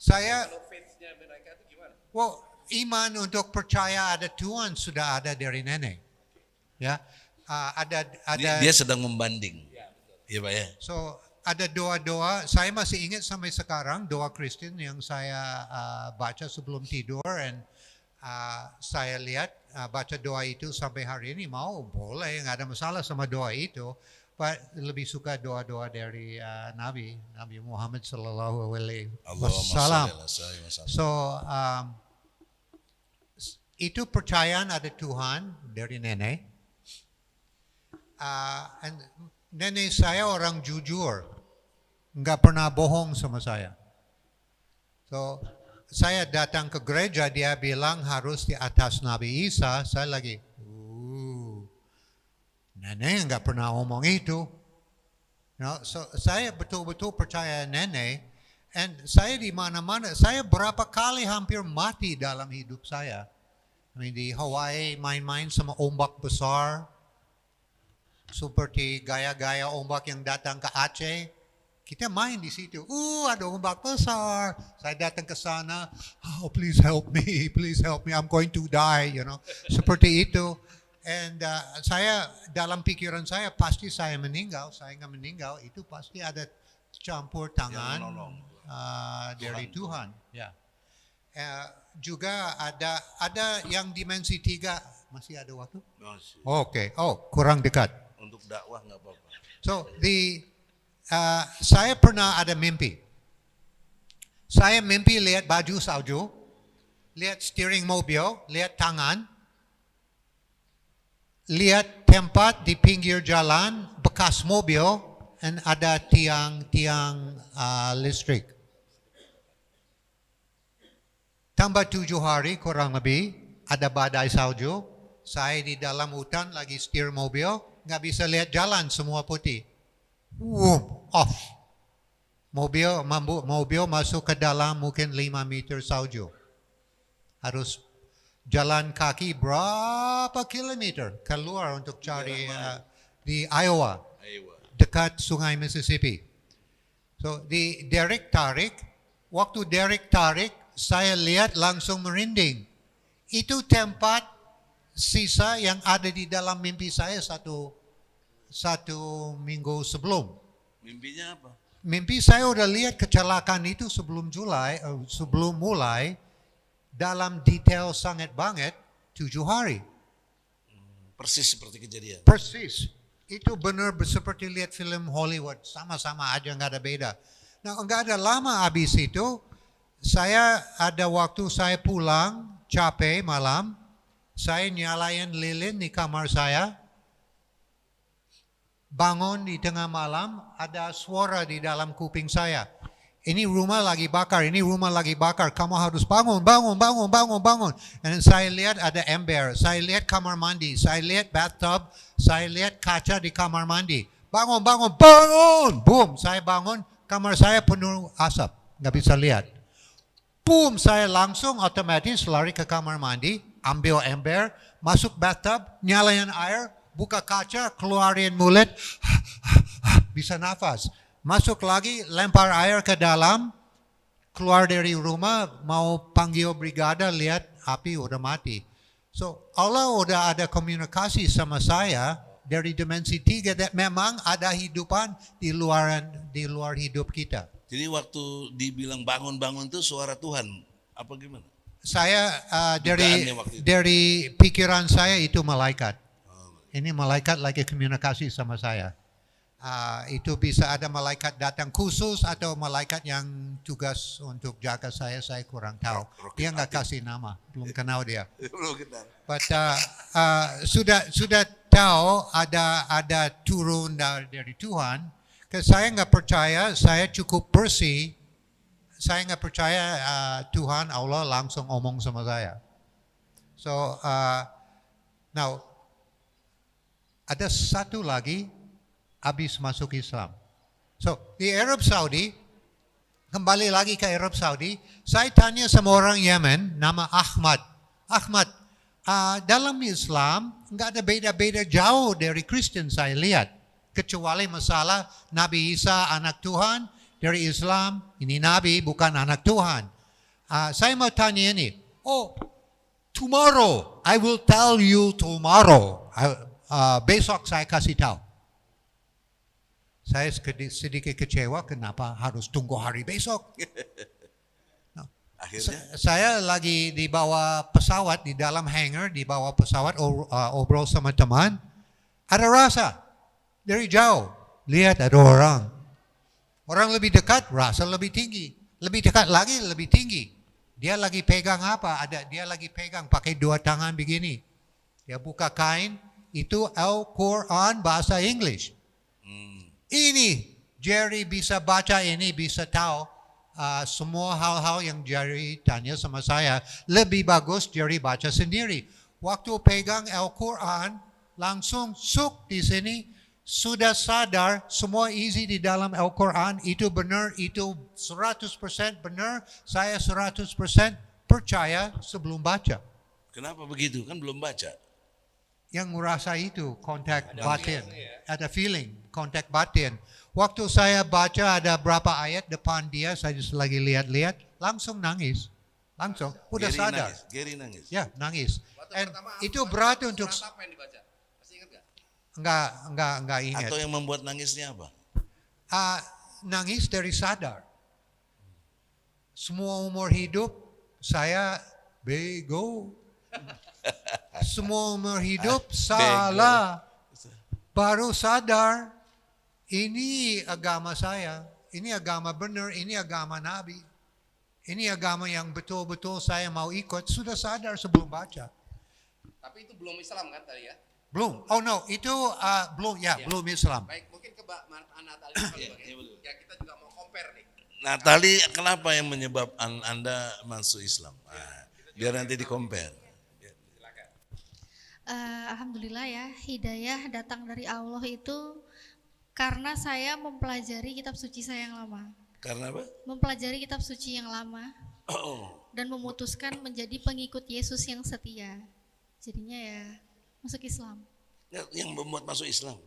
Saya Kalau faith-nya mereka itu gimana? well, iman untuk percaya ada Tuhan sudah ada dari nenek. Ya. Dia sedang membanding. Iya, Pak ya. So ada doa-doa, saya masih ingat sampai sekarang doa Kristen yang saya baca sebelum tidur, dan saya lihat baca doa itu sampai hari ini boleh, nggak ada masalah sama doa itu. But lebih suka doa-doa dari Nabi Muhammad Sallallahu Alaihi Wasallam. So itu percayaan ada Tuhan dari nenek. And nenek saya orang jujur, nggak pernah bohong sama saya. So saya datang ke gereja, dia bilang harus di atas Nabi Isa. Saya lagi, nenek nggak pernah ngomong itu. So saya betul-betul percaya nenek. And saya di mana-mana, saya berapa kali hampir mati dalam hidup saya. Di Hawaii main-main sama ombak besar, seperti gaya-gaya ombak yang datang ke Aceh. Kita main di situ. Ada ombak besar. Saya datang ke sana. Oh, please help me, I'm going to die. Seperti itu. And saya dalam pikiran saya pasti saya meninggal. Saya nggak meninggal. Itu pasti ada campur tangan dari Tuhan. Ya. Juga ada yang dimensi 3 Masih ada waktu? Masih. Oke. Oh, kurang dekat. Untuk dakwah nggak apa-apa. So, saya pernah ada mimpi. Saya mimpi lihat baju salju, lihat steering mobil, lihat tangan, lihat tempat di pinggir jalan, bekas mobil, dan ada tiang listrik. Tambah 7 hari kurang lebih, ada badai salju, saya di dalam hutan lagi setir mobil, nggak bisa lihat jalan, semua putih. Off. Mobil masuk ke dalam mungkin 5 meter salju. Harus jalan kaki berapa kilometer keluar untuk cari di Iowa, dekat sungai Mississippi. So di Derek tarik, waktu Derek tarik, saya lihat langsung merinding. Itu tempat sisa yang ada di dalam mimpi saya satu minggu sebelum. Mimpinya apa? Mimpi saya udah lihat kecelakaan itu sebelum mulai dalam detail sangat banget 7 hari. Persis seperti kejadian. Persis. Itu benar seperti lihat film Hollywood. Sama-sama aja, nggak ada beda. Nah, nggak ada lama habis itu, saya ada waktu saya pulang, capek malam, saya nyalain lilin di kamar saya, bangun di tengah malam, ada suara di dalam kuping saya. Ini rumah lagi bakar, kamu harus bangun. Dan saya lihat ada ember, saya lihat kamar mandi, saya lihat bathtub, saya lihat kaca di kamar mandi. Bangun! Boom, saya bangun, kamar saya penuh asap, nggak bisa lihat. Boom, saya langsung otomatis lari ke kamar mandi, ambil ember, masuk bathtub, nyalain air, buka kaca, keluarin mulut, bisa nafas. Masuk lagi, lempar air ke dalam, keluar dari rumah, mau panggil brigada, lihat api udah mati. So, Allah udah ada komunikasi sama saya dari dimensi 3, dan memang ada hidupan di luar hidup kita. Jadi waktu dibilang bangun-bangun itu suara Tuhan, apa gimana? Saya Dugaannya waktu itu. dari pikiran saya itu malaikat. Ini malaikat lagi komunikasi sama saya. Itu bisa ada malaikat datang khusus atau malaikat yang tugas untuk jaga saya kurang tahu. Dia nggak kasih nama, belum kenal dia. Belum kenal. But sudah tahu ada turun dari Tuhan. Saya nggak percaya, saya cukup bersih. Saya nggak percaya Tuhan Allah langsung omong sama saya. So now ada satu lagi habis masuk Islam. So di Arab Saudi, kembali lagi ke Arab Saudi, saya tanya sama orang Yemen nama Ahmad. Ahmad, dalam Islam nggak ada beda-beda jauh dari Kristen saya lihat. Kecuali masalah Nabi Isa anak Tuhan, dari Islam ini Nabi bukan anak Tuhan. Saya mau tanya ini, tomorrow, I will tell you tomorrow. Besok saya kasih tahu. Saya sedikit kecewa, kenapa harus tunggu hari besok? Akhirnya? Saya lagi di bawah pesawat, di dalam hangar, di bawah pesawat, obrol sama teman, ada rasa. Dari jauh, lihat ada orang. Orang lebih dekat, rasa lebih tinggi. Lebih dekat lagi, lebih tinggi. Dia lagi pegang apa? Dia lagi pegang pakai 2 tangan begini. Dia buka kain, itu Al-Quran bahasa English. Ini, Jerry bisa baca ini, bisa tahu semua hal-hal yang Jerry tanya sama saya. Lebih bagus Jerry baca sendiri. Waktu pegang Al-Quran, langsung suk di sini, sudah sadar semua isi di dalam Al-Quran itu benar, itu 100% benar, saya 100% percaya sebelum baca. Kenapa begitu? Kan belum baca. Yang merasa itu kontak batin, ada feeling, kontak batin. Waktu saya baca ada berapa ayat depan dia, saya just lagi lihat-lihat, langsung nangis. Langsung, udah Gary sadar. Nangis. Gary nangis. Ya, nangis. And itu berat untuk... Apa yang dibaca? Masih ingat gak? Enggak ingat. Atau yang membuat nangisnya apa? Nangis dari sadar. Semua umur hidup saya bego. Semua umur hidup salah. Baru sadar, ini agama saya. Ini agama benar, ini agama Nabi. Ini agama yang betul-betul saya mau ikut. Sudah sadar sebelum baca. Tapi itu belum Islam kan tadi ya? Belum. Oh no, itu belum belum Islam. Baik, mungkin ke Mbak Natali. Ya, kita juga mau compare nih. Natali, kenapa yang menyebabkan Anda masuk Islam? Biar nanti di-compare. Alhamdulillah ya, hidayah datang dari Allah itu karena saya mempelajari kitab suci saya yang lama. Karena apa? Mempelajari kitab suci yang lama dan memutuskan menjadi pengikut Yesus yang setia. Jadinya ya masuk Islam. Yang membuat masuk Islam.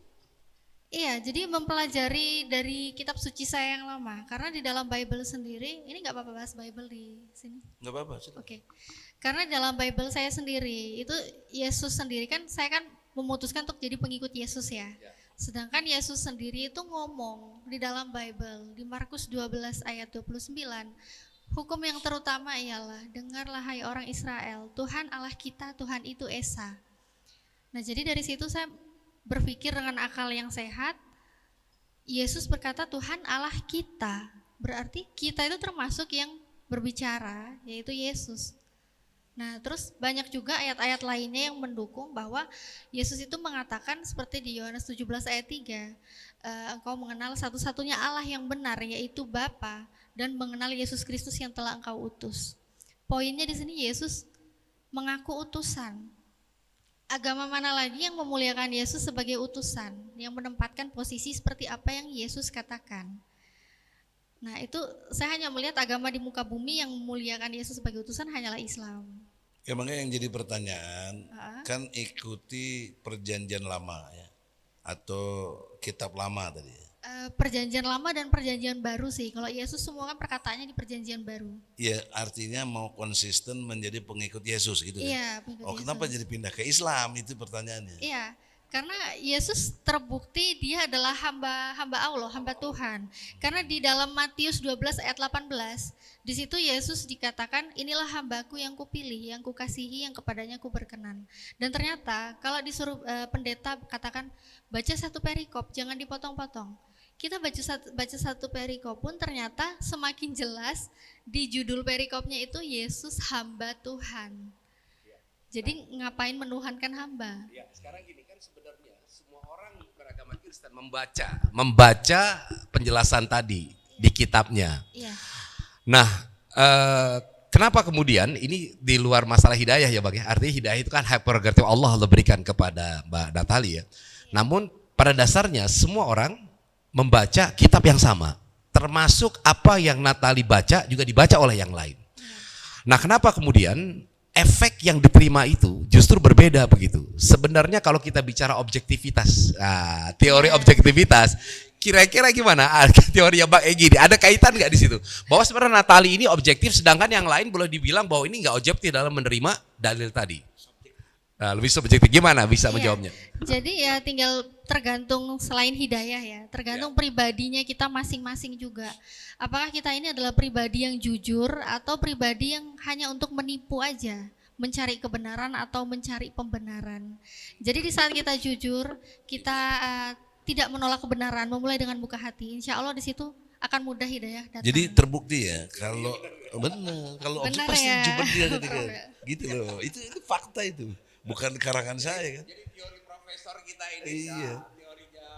Iya, jadi mempelajari dari kitab suci saya yang lama. Karena di dalam Bible sendiri, ini nggak apa-apa bahas Bible di sini. Nggak apa-apa. Oke. Karena dalam Bible saya sendiri, itu Yesus sendiri kan, saya kan memutuskan untuk jadi pengikut Yesus ya. Sedangkan Yesus sendiri itu ngomong di dalam Bible, di Markus 12 ayat 29, hukum yang terutama ialah, dengarlah hai orang Israel, Tuhan Allah kita, Tuhan itu Esa. Nah jadi dari situ saya berpikir dengan akal yang sehat, Yesus berkata Tuhan Allah kita, berarti kita itu termasuk yang berbicara, yaitu Yesus. Nah terus banyak juga ayat-ayat lainnya yang mendukung bahwa Yesus itu mengatakan seperti di Yohanes 17 ayat 3, engkau mengenal satu-satunya Allah yang benar yaitu Bapa dan mengenal Yesus Kristus yang telah engkau utus. Poinnya di sini Yesus mengaku utusan. Agama mana lagi yang memuliakan Yesus sebagai utusan, yang menempatkan posisi seperti apa yang Yesus katakan. Nah itu saya hanya melihat agama di muka bumi yang memuliakan Yesus sebagai utusan hanyalah Islam. Ya makanya yang jadi pertanyaan, kan ikuti perjanjian lama ya, atau kitab lama tadi. Perjanjian lama dan perjanjian baru sih, kalau Yesus semua kan perkataannya di perjanjian baru. Ya artinya mau konsisten menjadi pengikut Yesus gitu Iya, kan? Oh kenapa jadi pindah ke Islam, itu pertanyaannya. Iya, karena Yesus terbukti dia adalah hamba Allah, hamba Tuhan. Karena di dalam Matius 12 ayat 18, di situ Yesus dikatakan, inilah hambaku yang kupilih, yang kukasihi, yang kepadanya ku berkenan. Dan ternyata kalau disuruh pendeta katakan, baca satu perikop, jangan dipotong-potong. Kita baca satu perikop pun ternyata semakin jelas di judul perikopnya itu Yesus hamba Tuhan. Jadi ngapain menuhankan hamba? Ya, sekarang gini kan sebenarnya semua orang beragama Kristen membaca penjelasan tadi di kitabnya. Iya. Nah, kenapa kemudian ini di luar masalah hidayah ya Bang ya? Artinya hidayah itu kan hak prerogatif Allah berikan kepada Mbak Natali ya. Namun pada dasarnya semua orang membaca kitab yang sama. Termasuk apa yang Natali baca juga dibaca oleh yang lain. Nah, kenapa kemudian efek yang diterima itu justru berbeda begitu. Sebenarnya kalau kita bicara objektivitas, teori objektivitas, kira-kira gimana teori Bang Egy? Ada kaitan nggak di situ? Bahwa sebenarnya Natali ini objektif, sedangkan yang lain boleh dibilang bahwa ini nggak objektif dalam menerima dalil tadi. Nah, lebih subjektif, gimana bisa menjawabnya? Jadi ya tinggal tergantung selain hidayah ya, tergantung pribadinya kita masing-masing juga. Apakah kita ini adalah pribadi yang jujur atau pribadi yang hanya untuk menipu aja, mencari kebenaran atau mencari pembenaran. Jadi di saat kita jujur, kita tidak menolak kebenaran, memulai dengan buka hati, insya Allah di situ akan mudah hidayah datang. Jadi terbukti ya kalau benar, kalau objek pasti ya. jujur dia ketika gitu loh. Itu fakta itu. Bukan karangan saya kan. Jadi teori profesor kita ini, iya. Teorinya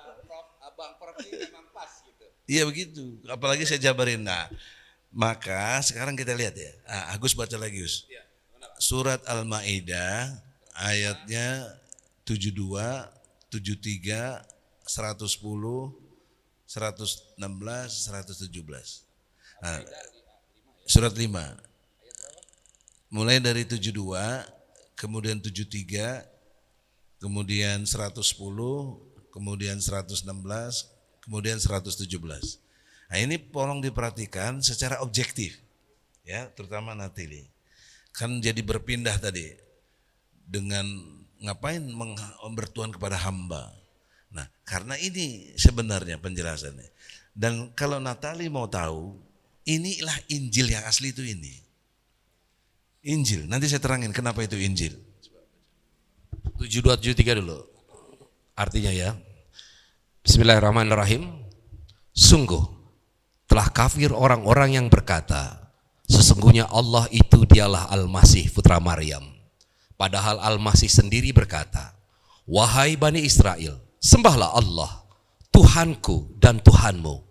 Abang Prof ini memang pas gitu. Iya begitu, apalagi saya jabarin. Nah, maka sekarang kita lihat ya. Agus baca lagi Gus. Ya, Surat Al-Maidah ayatnya 72, 73, 110, 116, 117. Nah, surat 5. Mulai dari 72, kemudian 73, kemudian 110, kemudian 116, kemudian 117. Nah ini tolong diperhatikan secara objektif, ya terutama Natili. Kan jadi berpindah tadi dengan ngapain bertuhan kepada hamba. Nah karena ini sebenarnya penjelasannya. Dan kalau Natali mau tahu, inilah Injil yang asli itu ini. Injil. Nanti saya terangin kenapa itu Injil. 7273 dulu. Artinya ya. Bismillahirrahmanirrahim. Sungguh telah kafir orang-orang yang berkata, sesungguhnya Allah itu dialah Al-Masih putra Maryam. Padahal Al-Masih sendiri berkata, wahai Bani Israel, sembahlah Allah, Tuhanku dan Tuhanmu.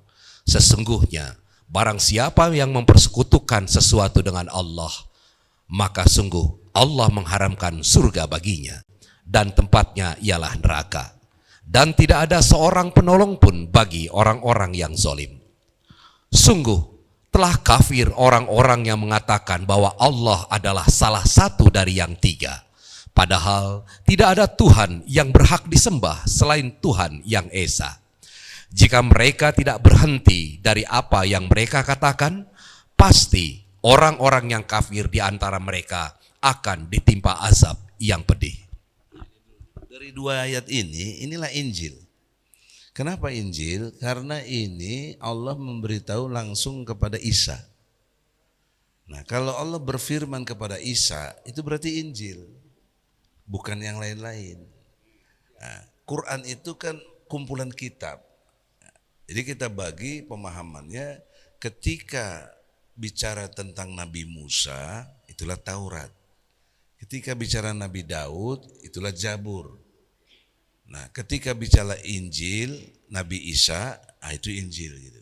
Sesungguhnya barang siapa yang mempersekutukan sesuatu dengan Allah, maka sungguh Allah mengharamkan surga baginya, dan tempatnya ialah neraka. Dan tidak ada seorang penolong pun bagi orang-orang yang zalim. Sungguh telah kafir orang-orang yang mengatakan bahwa Allah adalah salah satu dari yang tiga. Padahal tidak ada Tuhan yang berhak disembah selain Tuhan yang Esa. Jika mereka tidak berhenti dari apa yang mereka katakan, pasti orang-orang yang kafir di antara mereka akan ditimpa azab yang pedih. Dari dua ayat ini, inilah Injil. Kenapa Injil? Karena ini Allah memberitahu langsung kepada Isa. Nah, kalau Allah berfirman kepada Isa, itu berarti Injil, bukan yang lain-lain. Nah, Quran itu kan kumpulan kitab. Jadi kita bagi pemahamannya, ketika bicara tentang Nabi Musa, itulah Taurat. Ketika bicara Nabi Daud, itulah Zabur. Nah, ketika bicara Injil, Nabi Isa, itu Injil gitu.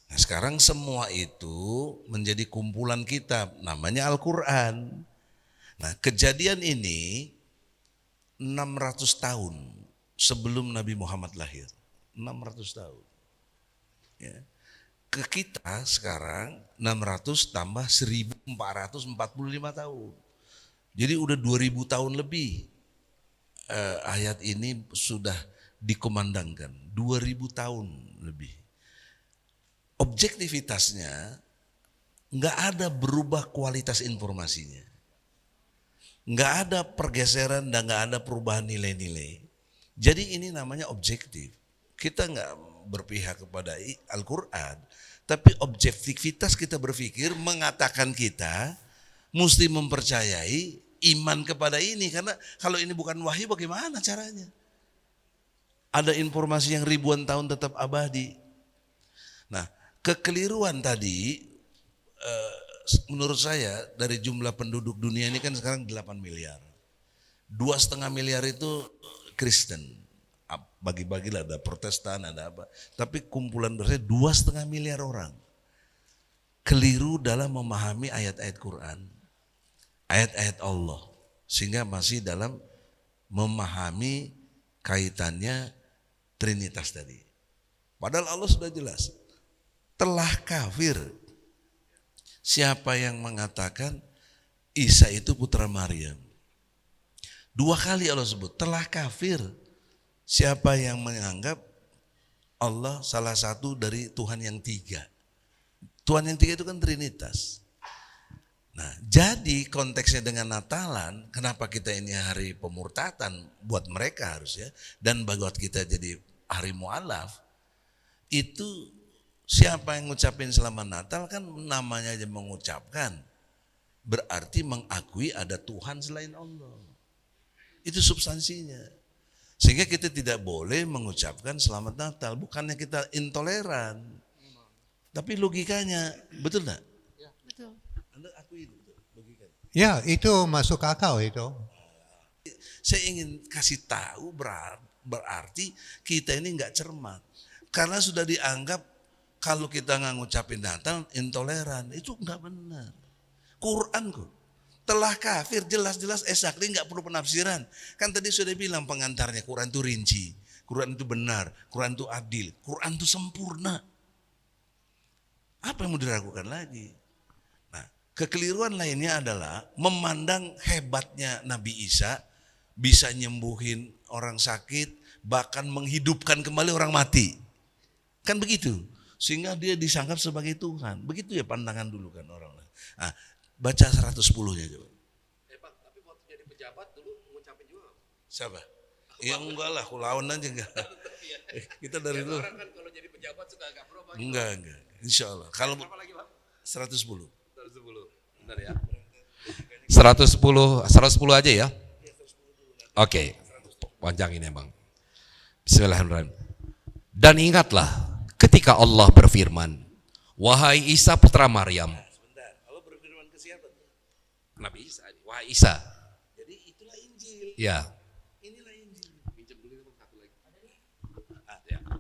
Nah, sekarang semua itu menjadi kumpulan kitab, namanya Al-Quran. Nah, kejadian ini 600 tahun sebelum Nabi Muhammad lahir. 600 tahun. Ya. Ke kita sekarang 600 tambah 1445 tahun. Jadi udah 2000 tahun lebih ayat ini sudah dikumandangkan. 2000 tahun lebih. Objektivitasnya nggak ada berubah kualitas informasinya. Nggak ada pergeseran dan nggak ada perubahan nilai-nilai. Jadi ini namanya objektif. Kita nggak berpihak kepada Al-Quran, tapi objektivitas kita berpikir mengatakan kita mesti mempercayai iman kepada ini, karena kalau ini bukan wahyu bagaimana caranya? Ada informasi yang ribuan tahun tetap abadi. Nah, kekeliruan tadi menurut saya dari jumlah penduduk dunia ini kan sekarang 8 miliar. 2,5 miliar itu Kristen. Bagi-bagilah, ada Protestan, ada apa. Tapi kumpulan besar 2,5 miliar orang. Keliru dalam memahami ayat-ayat Quran. Ayat-ayat Allah, sehingga masih dalam memahami kaitannya Trinitas tadi. Padahal Allah sudah jelas, telah kafir siapa yang mengatakan Isa itu putra Maryam. 2 kali Allah sebut, telah kafir siapa yang menganggap Allah salah satu dari Tuhan yang 3. Tuhan yang 3 itu kan Trinitas. Nah, jadi konteksnya dengan Natalan, kenapa kita ini hari pemurtatan buat mereka harusnya, dan buat kita jadi hari mu'alaf, itu siapa yang ngucapin selamat Natal kan namanya aja mengucapkan, berarti mengakui ada Tuhan selain Allah. Itu substansinya. Sehingga kita tidak boleh mengucapkan selamat Natal, bukannya kita intoleran, tapi logikanya, betul enggak? Betul. Anda akui itu logikanya. Ya, itu masuk akal itu. Saya ingin kasih tahu berarti kita ini enggak cermat. Karena sudah dianggap kalau kita nggak ngucapin Natal intoleran, itu enggak benar. Quran kok telah kafir, jelas-jelas exactly, nggak perlu penafsiran. Kan tadi sudah bilang pengantarnya, Quran itu rinci, Quran itu benar, Quran itu adil, Quran itu sempurna. Apa yang mau diragukan lagi? Nah, kekeliruan lainnya adalah memandang hebatnya Nabi Isa, bisa nyembuhin orang sakit, bahkan menghidupkan kembali orang mati. Kan begitu, sehingga dia disangka sebagai Tuhan. Begitu ya pandangan dulu kan orang lain. Nah, baca 110-nya coba. Pak, tapi waktu jadi pejabat dulu ngucapin juga. Siapa? Ya enggak lah, lawan aja enggak. Kita dari dulu. Orang kan kalau jadi pejabat suka agak berubah. Enggak. Insya Allah. Kalau Apa lagi, Pak? 110. 110. Bentar ya. 110 aja ya. Oke. Panjangin ya, Bang. Bismillahirrahmanirrahim. Dan ingatlah ketika Allah berfirman, wahai Isa putra Maryam. Sebentar, Allah berfirman ke siapa? Nabi Isa, wahai Isa. Jadi itulah Injil. Ya. Inilah Injil.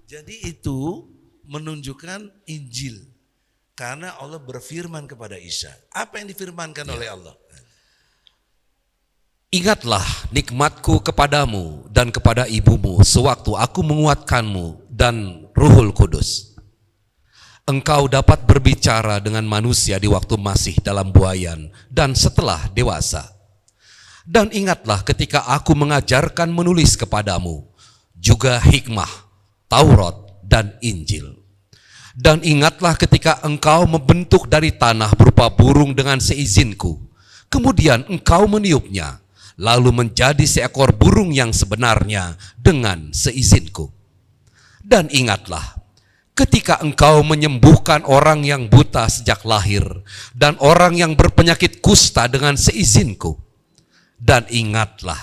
Jadi itu menunjukkan Injil. Karena Allah berfirman kepada Isa. Apa yang difirmankan oleh Allah? Ingatlah nikmatku kepadamu dan kepada ibumu sewaktu aku menguatkanmu dan Ruhul Kudus. Engkau dapat berbicara dengan manusia di waktu masih dalam buayan dan setelah dewasa. Dan ingatlah ketika aku mengajarkan menulis kepadamu, juga hikmah, Taurat, dan Injil. Dan ingatlah ketika engkau membentuk dari tanah berupa burung dengan seizinku, kemudian engkau meniupnya, lalu menjadi seekor burung yang sebenarnya dengan seizinku. Dan ingatlah, ketika engkau menyembuhkan orang yang buta sejak lahir, dan orang yang berpenyakit kusta dengan seizinku. Dan ingatlah,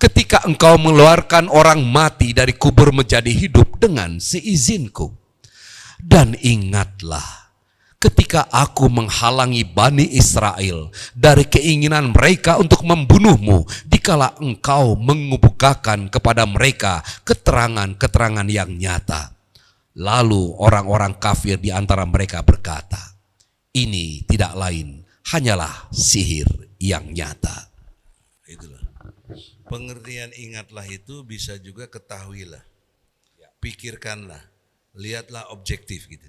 ketika engkau mengeluarkan orang mati dari kubur menjadi hidup dengan seizinku. Dan ingatlah, ketika aku menghalangi Bani Israel dari keinginan mereka untuk membunuhmu, dikala engkau mengemukakan kepada mereka keterangan-keterangan yang nyata. Lalu orang-orang kafir di antara mereka berkata, ini tidak lain, hanyalah sihir yang nyata. Itulah. Pengertian ingatlah itu bisa juga ketahuilah. Pikirkanlah, lihatlah objektif gitu.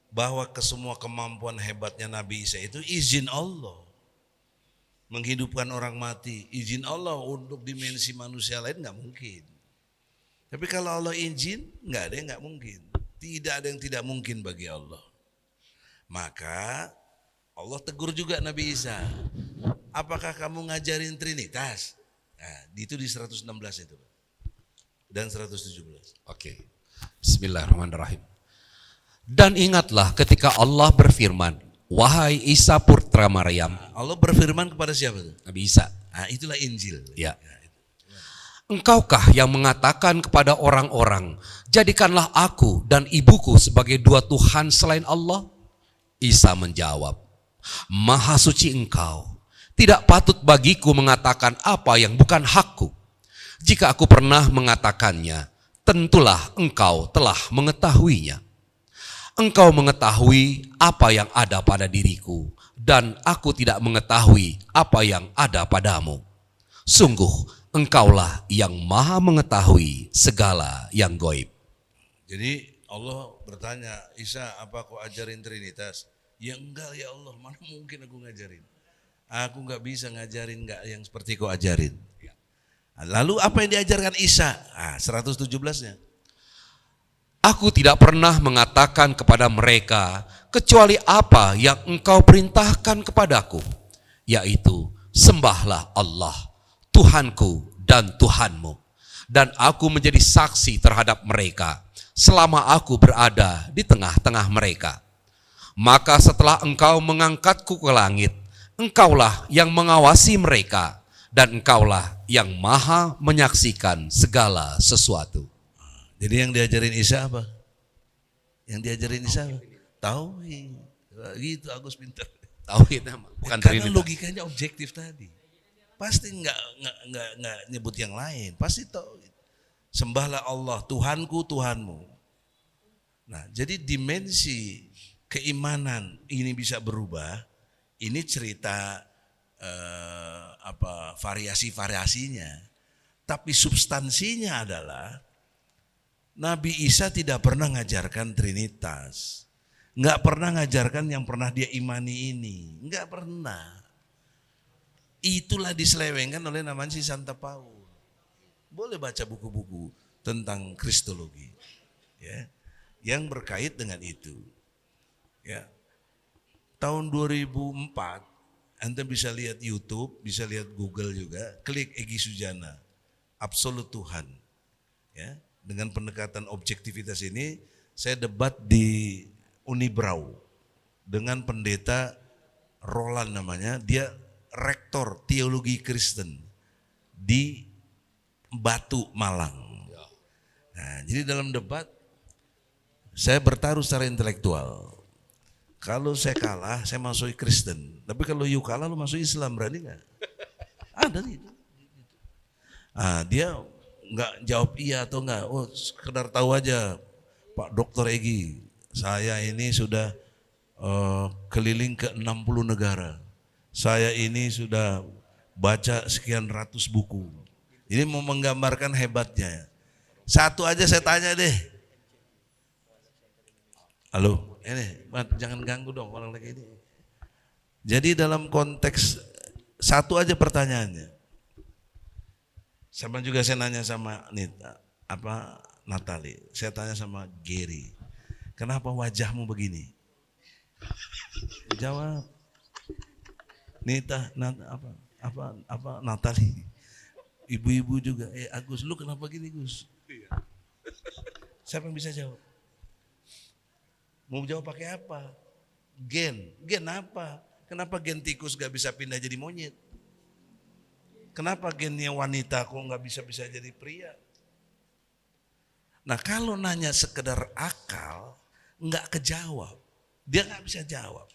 Bahwa ke semua kemampuan hebatnya Nabi Isa itu izin Allah. Menghidupkan orang mati, izin Allah. Untuk dimensi manusia lain nggak mungkin. Tapi kalau Allah izin, nggak ada yang nggak mungkin. Tidak ada yang tidak mungkin bagi Allah. Maka Allah tegur juga Nabi Isa. Apakah kamu ngajarin Trinitas? Nah, itu di 116 itu. Dan 117. Oke. Bismillahirrahmanirrahim. Dan ingatlah ketika Allah berfirman, wahai Isa putra Maryam. Allah berfirman kepada siapa tuh? Nabi Isa. Nah, itulah Injil. Ya. Engkaukah yang mengatakan kepada orang-orang, jadikanlah aku dan ibuku sebagai dua Tuhan selain Allah? Isa menjawab, Maha suci engkau. Tidak patut bagiku mengatakan apa yang bukan hakku. Jika aku pernah mengatakannya, tentulah engkau telah mengetahuinya. Engkau mengetahui apa yang ada pada diriku, dan aku tidak mengetahui apa yang ada padamu. Sungguh, engkaulah yang maha mengetahui segala yang gaib. Jadi Allah bertanya, Isa, apa kau ajarin Trinitas? Ya enggak ya Allah, mana mungkin aku ngajarin. Aku enggak bisa ngajarin enggak yang seperti kau ajarin. Lalu apa yang diajarkan Isa? 117-nya. Aku tidak pernah mengatakan kepada mereka kecuali apa yang engkau perintahkan kepadaku, yaitu sembahlah Allah, Tuhanku dan Tuhanmu, dan aku menjadi saksi terhadap mereka selama aku berada di tengah-tengah mereka. Maka setelah engkau mengangkatku ke langit, engkaulah yang mengawasi mereka, dan engkaulah yang maha menyaksikan segala sesuatu. Jadi yang diajarin Isa apa? Yang diajarin Isa apa? Tauhid. Gitu Agus pintar. Tauhid bukan Karena Trinitas. logikanya objektif tadi. Pasti enggak nyebut yang lain. Pasti tauhid. Sembahlah Allah, Tuhanku, Tuhanmu. Nah, jadi dimensi keimanan ini bisa berubah. Ini cerita variasi-variasinya. Tapi substansinya adalah Nabi Isa tidak pernah ngajarkan Trinitas. Enggak pernah ngajarkan yang pernah dia imani ini. Enggak pernah. Itulah diselewengkan oleh namanya si Santa Paul. Boleh baca buku-buku tentang Kristologi. Ya, yang berkait dengan itu. Ya. Tahun 2004, Anda bisa lihat YouTube, bisa lihat Google juga, klik Egy Sujana, Absolut Tuhan. Ya. Dengan pendekatan objektivitas ini, saya debat di Unibrau dengan pendeta Roland namanya, dia rektor teologi Kristen di Batu, Malang. Nah, jadi dalam debat saya bertaruh secara intelektual. Kalau saya kalah, saya masuk Kristen. Tapi kalau you kalah, lu masuk Islam, berani nggak? Ada itu. Dia nggak jawab iya atau enggak. Oh, sekedar tahu aja, Pak Dr. Egi, saya ini sudah keliling ke 60 negara. Saya ini sudah baca sekian ratus buku. Ini mau menggambarkan hebatnya. Satu aja saya tanya deh. Halo, ini jangan ganggu dong orang lagi ini. Jadi dalam konteks satu aja pertanyaannya. Sama juga saya nanya sama Natali. Saya tanya sama Gary. Kenapa wajahmu begini? Jawab. Nita, Natali. Ibu-ibu juga. Agus, lu kenapa gini, Gus? Siapa yang bisa jawab? Mau jawab pakai apa? Gen apa? Kenapa gen tikus gak bisa pindah jadi monyet? Kenapa gennya wanita kok gak bisa jadi pria? Nah kalau nanya sekedar akal, gak kejawab. Dia gak bisa jawab.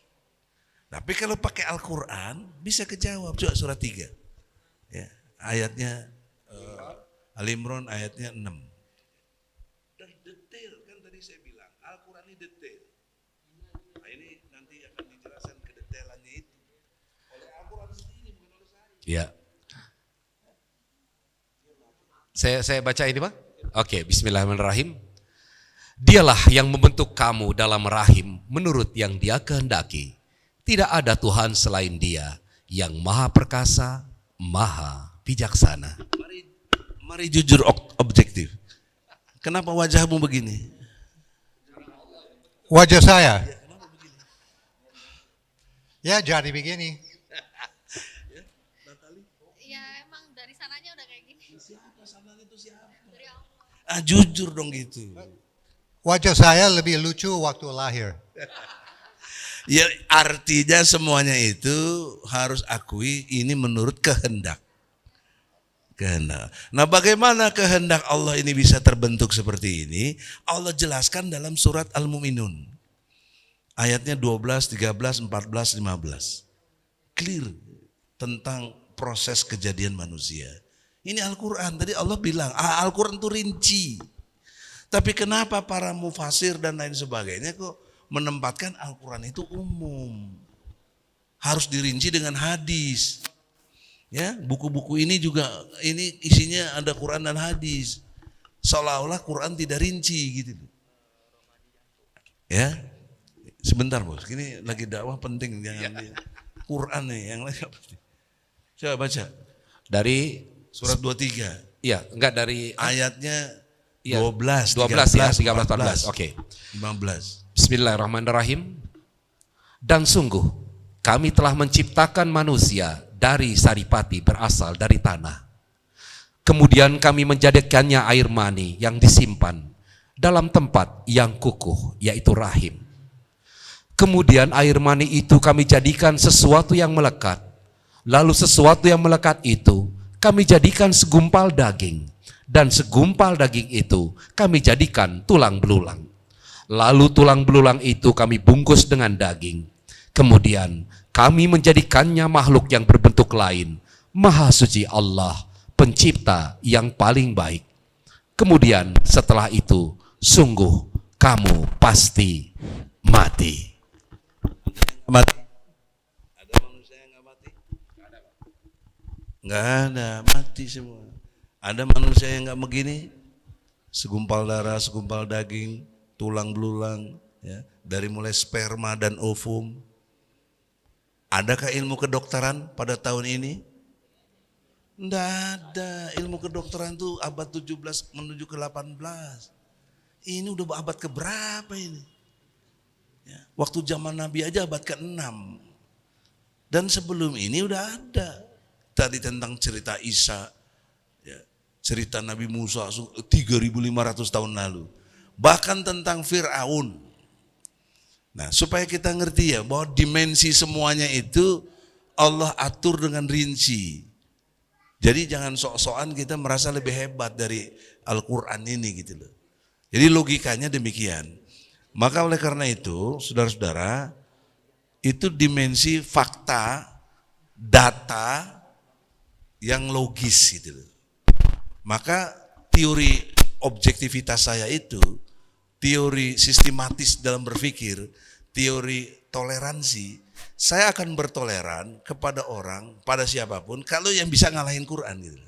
Tapi kalau pakai Al-Quran, bisa kejawab. Coba surat 3. Ya, ayatnya, Al-Imran ayatnya 6. Dan detail, kan tadi saya bilang, Al-Quran ini detail. Nah ini nanti akan dijelaskan kedetailannya itu. Oleh Al-Quran sendiri, bukan oleh saya. Ya. Saya baca ini Pak. Oke, bismillahirrahmanirrahim. Dialah yang membentuk kamu dalam rahim menurut yang Dia kehendaki. Tidak ada Tuhan selain Dia yang maha perkasa, maha bijaksana. Mari jujur objektif. Kenapa wajahmu begini? Wajah saya. Ya jadi begini. Ya emang dari sananya udah kayak gini. Siapa sananya itu siapa? Jujur dong gitu. Wajah saya lebih lucu waktu lahir. Ya artinya semuanya itu harus akui ini menurut kehendak. Nah bagaimana kehendak Allah ini bisa terbentuk seperti ini? Allah jelaskan dalam surat Al-Mu'minun. Ayatnya 12, 13, 14, 15. Clear tentang proses kejadian manusia. Ini Al-Quran, tadi Allah bilang Al-Quran itu rinci. Tapi kenapa para mufasir dan lain sebagainya kok menempatkan Al-Quran itu umum. Harus dirinci dengan hadis. Ya, buku-buku ini juga ini isinya ada Quran dan hadis. Seolah-olah Quran tidak rinci gitu. Ya. Sebentar Bos, ini lagi dakwah penting jangan Quran nih yang lagi apa? Coba baca. Dari Surat 23. Iya, enggak dari ayatnya ya, 12 ya, 13, 14. Oke. 15. Bismillahirrahmanirrahim. Dan sungguh kami telah menciptakan manusia dari saripati berasal dari tanah. Kemudian kami menjadikannya air mani yang disimpan dalam tempat yang kukuh, yaitu rahim. Kemudian air mani itu kami jadikan sesuatu yang melekat. Lalu sesuatu yang melekat itu kami jadikan segumpal daging. Dan segumpal daging itu kami jadikan tulang belulang. Lalu tulang belulang itu kami bungkus dengan daging. Kemudian kami menjadikannya makhluk yang berbentuk lain. Maha suci Allah, pencipta yang paling baik. Kemudian setelah itu, sungguh kamu pasti mati. Mati. Ada manusia yang nggak mati? Nggak ada, mati semua. Ada manusia yang nggak begini, segumpal darah, segumpal daging, tulang belulang, ya, dari mulai sperma dan ovum. Adakah ilmu kedokteran pada tahun ini? Nggak ada. Ilmu kedokteran itu abad 17 menuju ke 18. Ini udah abad keberapa ini? Ya, waktu zaman Nabi aja abad ke-6. Dan sebelum ini udah ada. Tadi tentang cerita Isa, ya, cerita Nabi Musa 3.500 tahun lalu. Bahkan tentang Fir'aun. Nah, supaya kita ngerti ya bahwa dimensi semuanya itu Allah atur dengan rinci. Jadi jangan sok-sokan kita merasa lebih hebat dari Al-Quran ini gitu loh. Jadi logikanya demikian. Maka oleh karena itu, saudara-saudara, itu dimensi fakta, data yang logis gitu loh. Maka teori objektivitas saya itu, teori sistematis dalam berpikir, teori toleransi, saya akan bertoleran kepada orang, pada siapapun, kalau yang bisa ngalahin Quran gitu.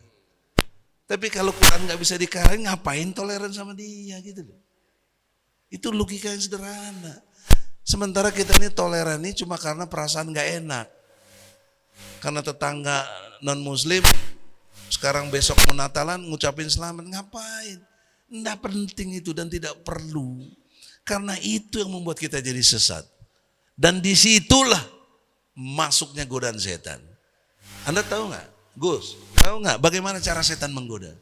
Tapi kalau Quran nggak bisa dikalahin, ngapain toleran sama dia gitu loh. Itu logika yang sederhana. Sementara kita ini toleran ini cuma karena perasaan nggak enak. Karena tetangga non muslim sekarang besok mau Natalan ngucapin selamat, ngapain? Nggak penting itu dan tidak perlu. Karena itu yang membuat kita jadi sesat. Dan disitulah masuknya godaan setan. Anda tahu nggak, Gus? Tahu nggak bagaimana cara setan menggoda?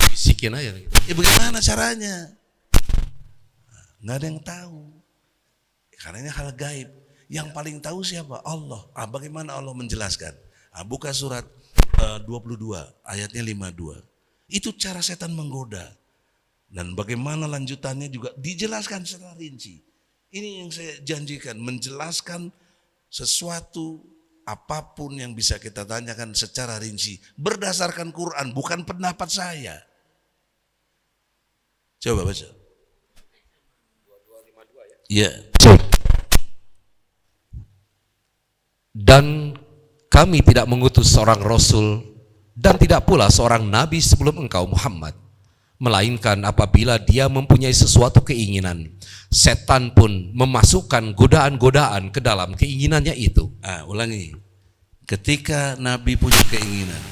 Bisikin aja. Ya bagaimana caranya? Nggak ada yang tahu. Karena ini hal gaib. Yang paling tahu siapa? Allah. Bagaimana Allah menjelaskan? Buka surat 22 ayatnya 52. Itu cara setan menggoda. Dan bagaimana lanjutannya juga dijelaskan secara rinci. Ini yang saya janjikan, menjelaskan sesuatu apapun yang bisa kita tanyakan secara rinci. Berdasarkan Quran, bukan pendapat saya. Coba baca. Iya. Dan kami tidak mengutus seorang rasul dan tidak pula seorang nabi sebelum engkau Muhammad, melainkan apabila dia mempunyai sesuatu keinginan, setan pun memasukkan godaan-godaan ke dalam keinginannya itu. Ulangi. Ketika Nabi punya keinginan,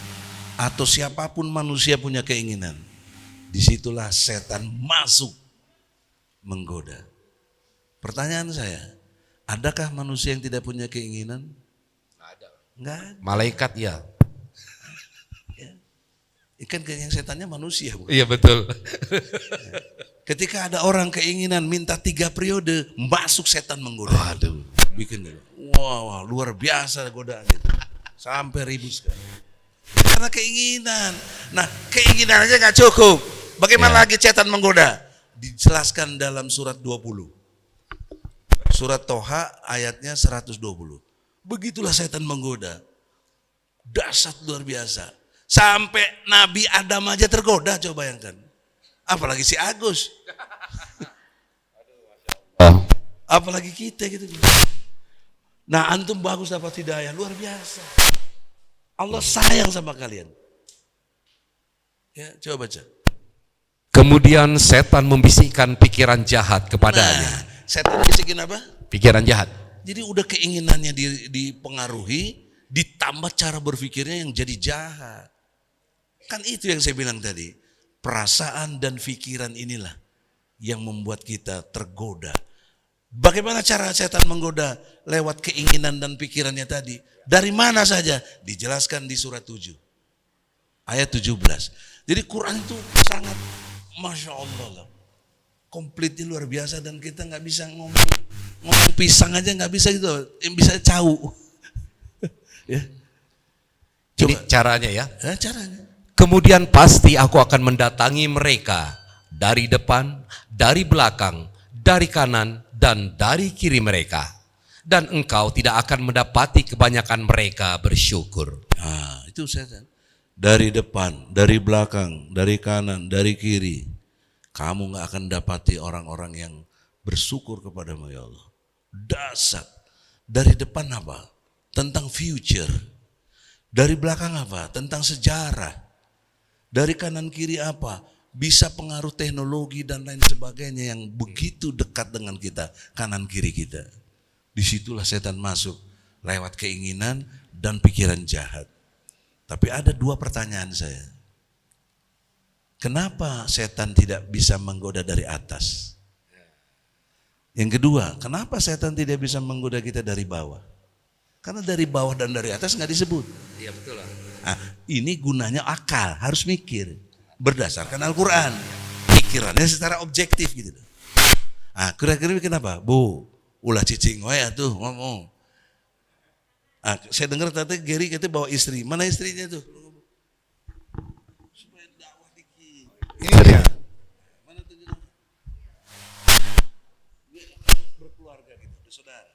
atau siapapun manusia punya keinginan, disitulah setan masuk menggoda. Pertanyaan saya, adakah manusia yang tidak punya keinginan? Enggak ada. Malaikat ya. Ikan yang setannya manusia. Bukan? Iya betul. Ketika ada orang keinginan minta 3 periode, masuk setan menggoda. Waduh. Bikin gitu. Wah, luar biasa godaan itu. Sampai ribu sekali. Karena keinginan. Nah, keinginan aja gak cukup. Bagaimana lagi setan menggoda? Dijelaskan dalam surat 20. Surat Toha ayatnya 120. Begitulah setan menggoda. Dahsyat luar biasa. Sampai Nabi Adam aja tergoda, coba bayangkan. Apalagi si Agus. Apalagi kita gitu. Nah, antum bagus dapat hidayah, luar biasa. Allah sayang sama kalian. Ya, coba baca. Kemudian setan membisikkan pikiran jahat kepadanya. Nah, setan bisikin apa? Pikiran jahat. Jadi udah keinginannya dipengaruhi, ditambah cara berpikirnya yang jadi jahat. Kan itu yang saya bilang tadi. Perasaan dan pikiran inilah yang membuat kita tergoda. Bagaimana cara setan menggoda? Lewat keinginan dan pikirannya tadi. Dari mana saja? Dijelaskan di surat 7. Ayat 17. Jadi Quran itu sangat Masya Allah lah. Komplitnya luar biasa dan kita nggak bisa ngomong pisang aja nggak bisa gitu. Yang bisa cau. Ya. Ini caranya ya. Caranya. Kemudian pasti aku akan mendatangi mereka dari depan, dari belakang, dari kanan, dan dari kiri mereka. Dan engkau tidak akan mendapati kebanyakan mereka bersyukur. Nah, itu setan. Dari depan, dari belakang, dari kanan, dari kiri. Kamu gak akan dapati orang-orang yang bersyukur kepadamu ya Allah. Dasar. Dari depan apa? Tentang future. Dari belakang apa? Tentang sejarah. Dari kanan kiri apa? Bisa pengaruh teknologi dan lain sebagainya yang begitu dekat dengan kita, kanan kiri kita. Disitulah setan masuk lewat keinginan dan pikiran jahat. Tapi ada 2 pertanyaan saya. Kenapa setan tidak bisa menggoda dari atas? Yang kedua, kenapa setan tidak bisa menggoda kita dari bawah? Karena dari bawah dan dari atas nggak disebut. Iya betul lah. Nah, ini gunanya akal, harus mikir berdasarkan Al-Quran. Pikirannya secara objektif gitu. Nah, kira-kira kenapa? Bu, Ulah cicing wae tuh ngomong. Saya dengar tadi Gary katanya bawa istri. Mana istrinya tuh? Ini dia. Mana tuh? Berkeluarga gitu, saudara.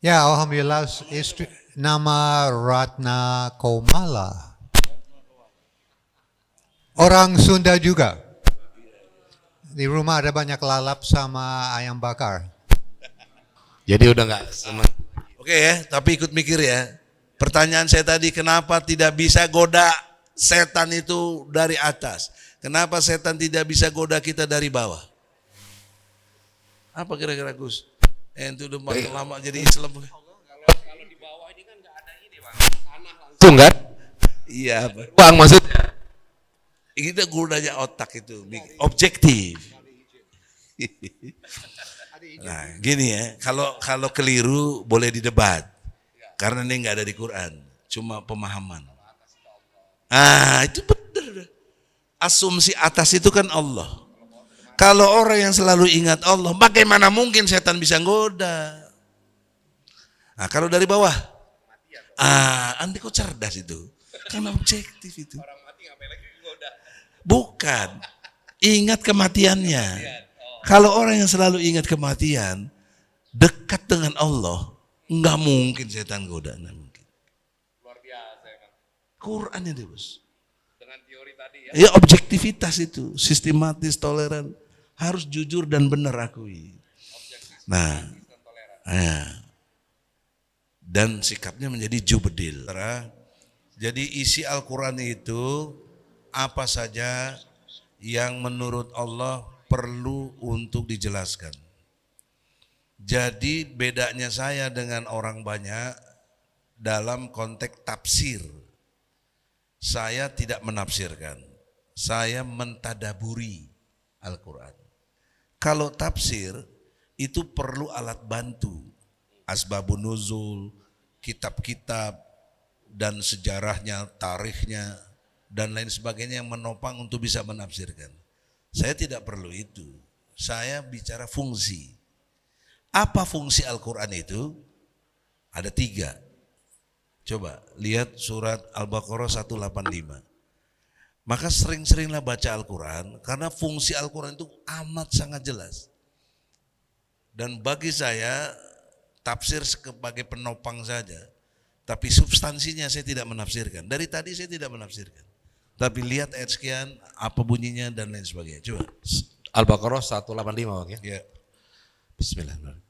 Ya, alhamdulillah istri nama Ratna Komala. Orang Sunda juga. Di rumah ada banyak lalap sama ayam bakar. Jadi udah nggak seneng. Oke ya, tapi ikut mikir ya. Pertanyaan saya tadi, kenapa tidak bisa goda setan itu dari atas? Kenapa setan tidak bisa goda kita dari bawah? Apa kira-kira Gus? Itu udah makin lama jadi Islam. Kalau di bawah ini kan nggak ada ini bang, tanah langsung kan? Iya, Bang maksudnya. kita gunanya otak itu, objektif. Nah, gini ya, kalau keliru boleh didebat, karena ini nggak ada di Quran, cuma pemahaman. Itu benar. Asumsi atas itu kan Allah. Kalau orang yang selalu ingat Allah, bagaimana mungkin setan bisa goda? Kalau dari bawah, anda kok cerdas itu, kan objektif itu. Bukan, ingat kematiannya. Kalau orang yang selalu ingat kematian, dekat dengan Allah, nggak mungkin setan goda, nggak mungkin. Luar biasa ya bang. Quran itu bos. Dengan teori tadi ya. Ya objektivitas itu, sistematis, toleran, harus jujur dan benar akui. Nah, dan sikapnya menjadi jubedil. Jadi isi Al-Quran itu apa saja yang menurut Allah perlu untuk dijelaskan. Jadi bedanya saya dengan orang banyak dalam konteks tafsir. Saya tidak menafsirkan, saya mentadaburi Al-Quran. Kalau tafsir itu perlu alat bantu, asbabun nuzul, kitab-kitab dan sejarahnya, tarikhnya dan lain sebagainya yang menopang untuk bisa menafsirkan. Saya tidak perlu itu. Saya bicara fungsi. Apa fungsi Al-Quran itu? Ada 3. Coba lihat surat Al-Baqarah 185. Maka sering-seringlah baca Al-Quran, karena fungsi Al-Quran itu amat sangat jelas. Dan bagi saya, tafsir sebagai penopang saja. Tapi substansinya saya tidak menafsirkan. Dari tadi saya tidak menafsirkan. Tapi lihat ayat sekian, apa bunyinya dan lain sebagainya. Coba. Al-Baqarah 185 bang ya. Ya. Bismillahirrahmanirrahim.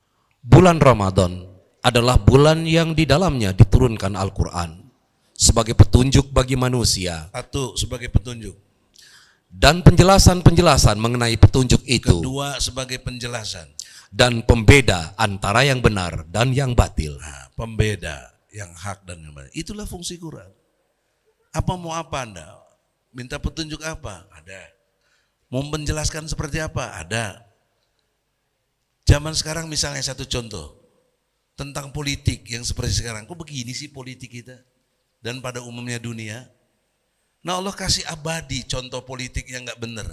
Bulan Ramadan adalah bulan yang di dalamnya diturunkan Al-Quran sebagai petunjuk bagi manusia. Satu, sebagai petunjuk. Dan penjelasan-penjelasan mengenai petunjuk itu. Kedua, sebagai penjelasan. Dan pembeda antara yang benar dan yang batil. Pembeda yang hak dan yang batil. Itulah fungsi Quran. Apa mau apa Anda? Minta petunjuk apa? Ada. Mau menjelaskan seperti apa? Ada. Zaman sekarang misalnya satu contoh. Tentang politik yang seperti sekarang. Kok begini sih politik kita? Dan pada umumnya dunia. Nah Allah kasih abadi contoh politik yang gak benar.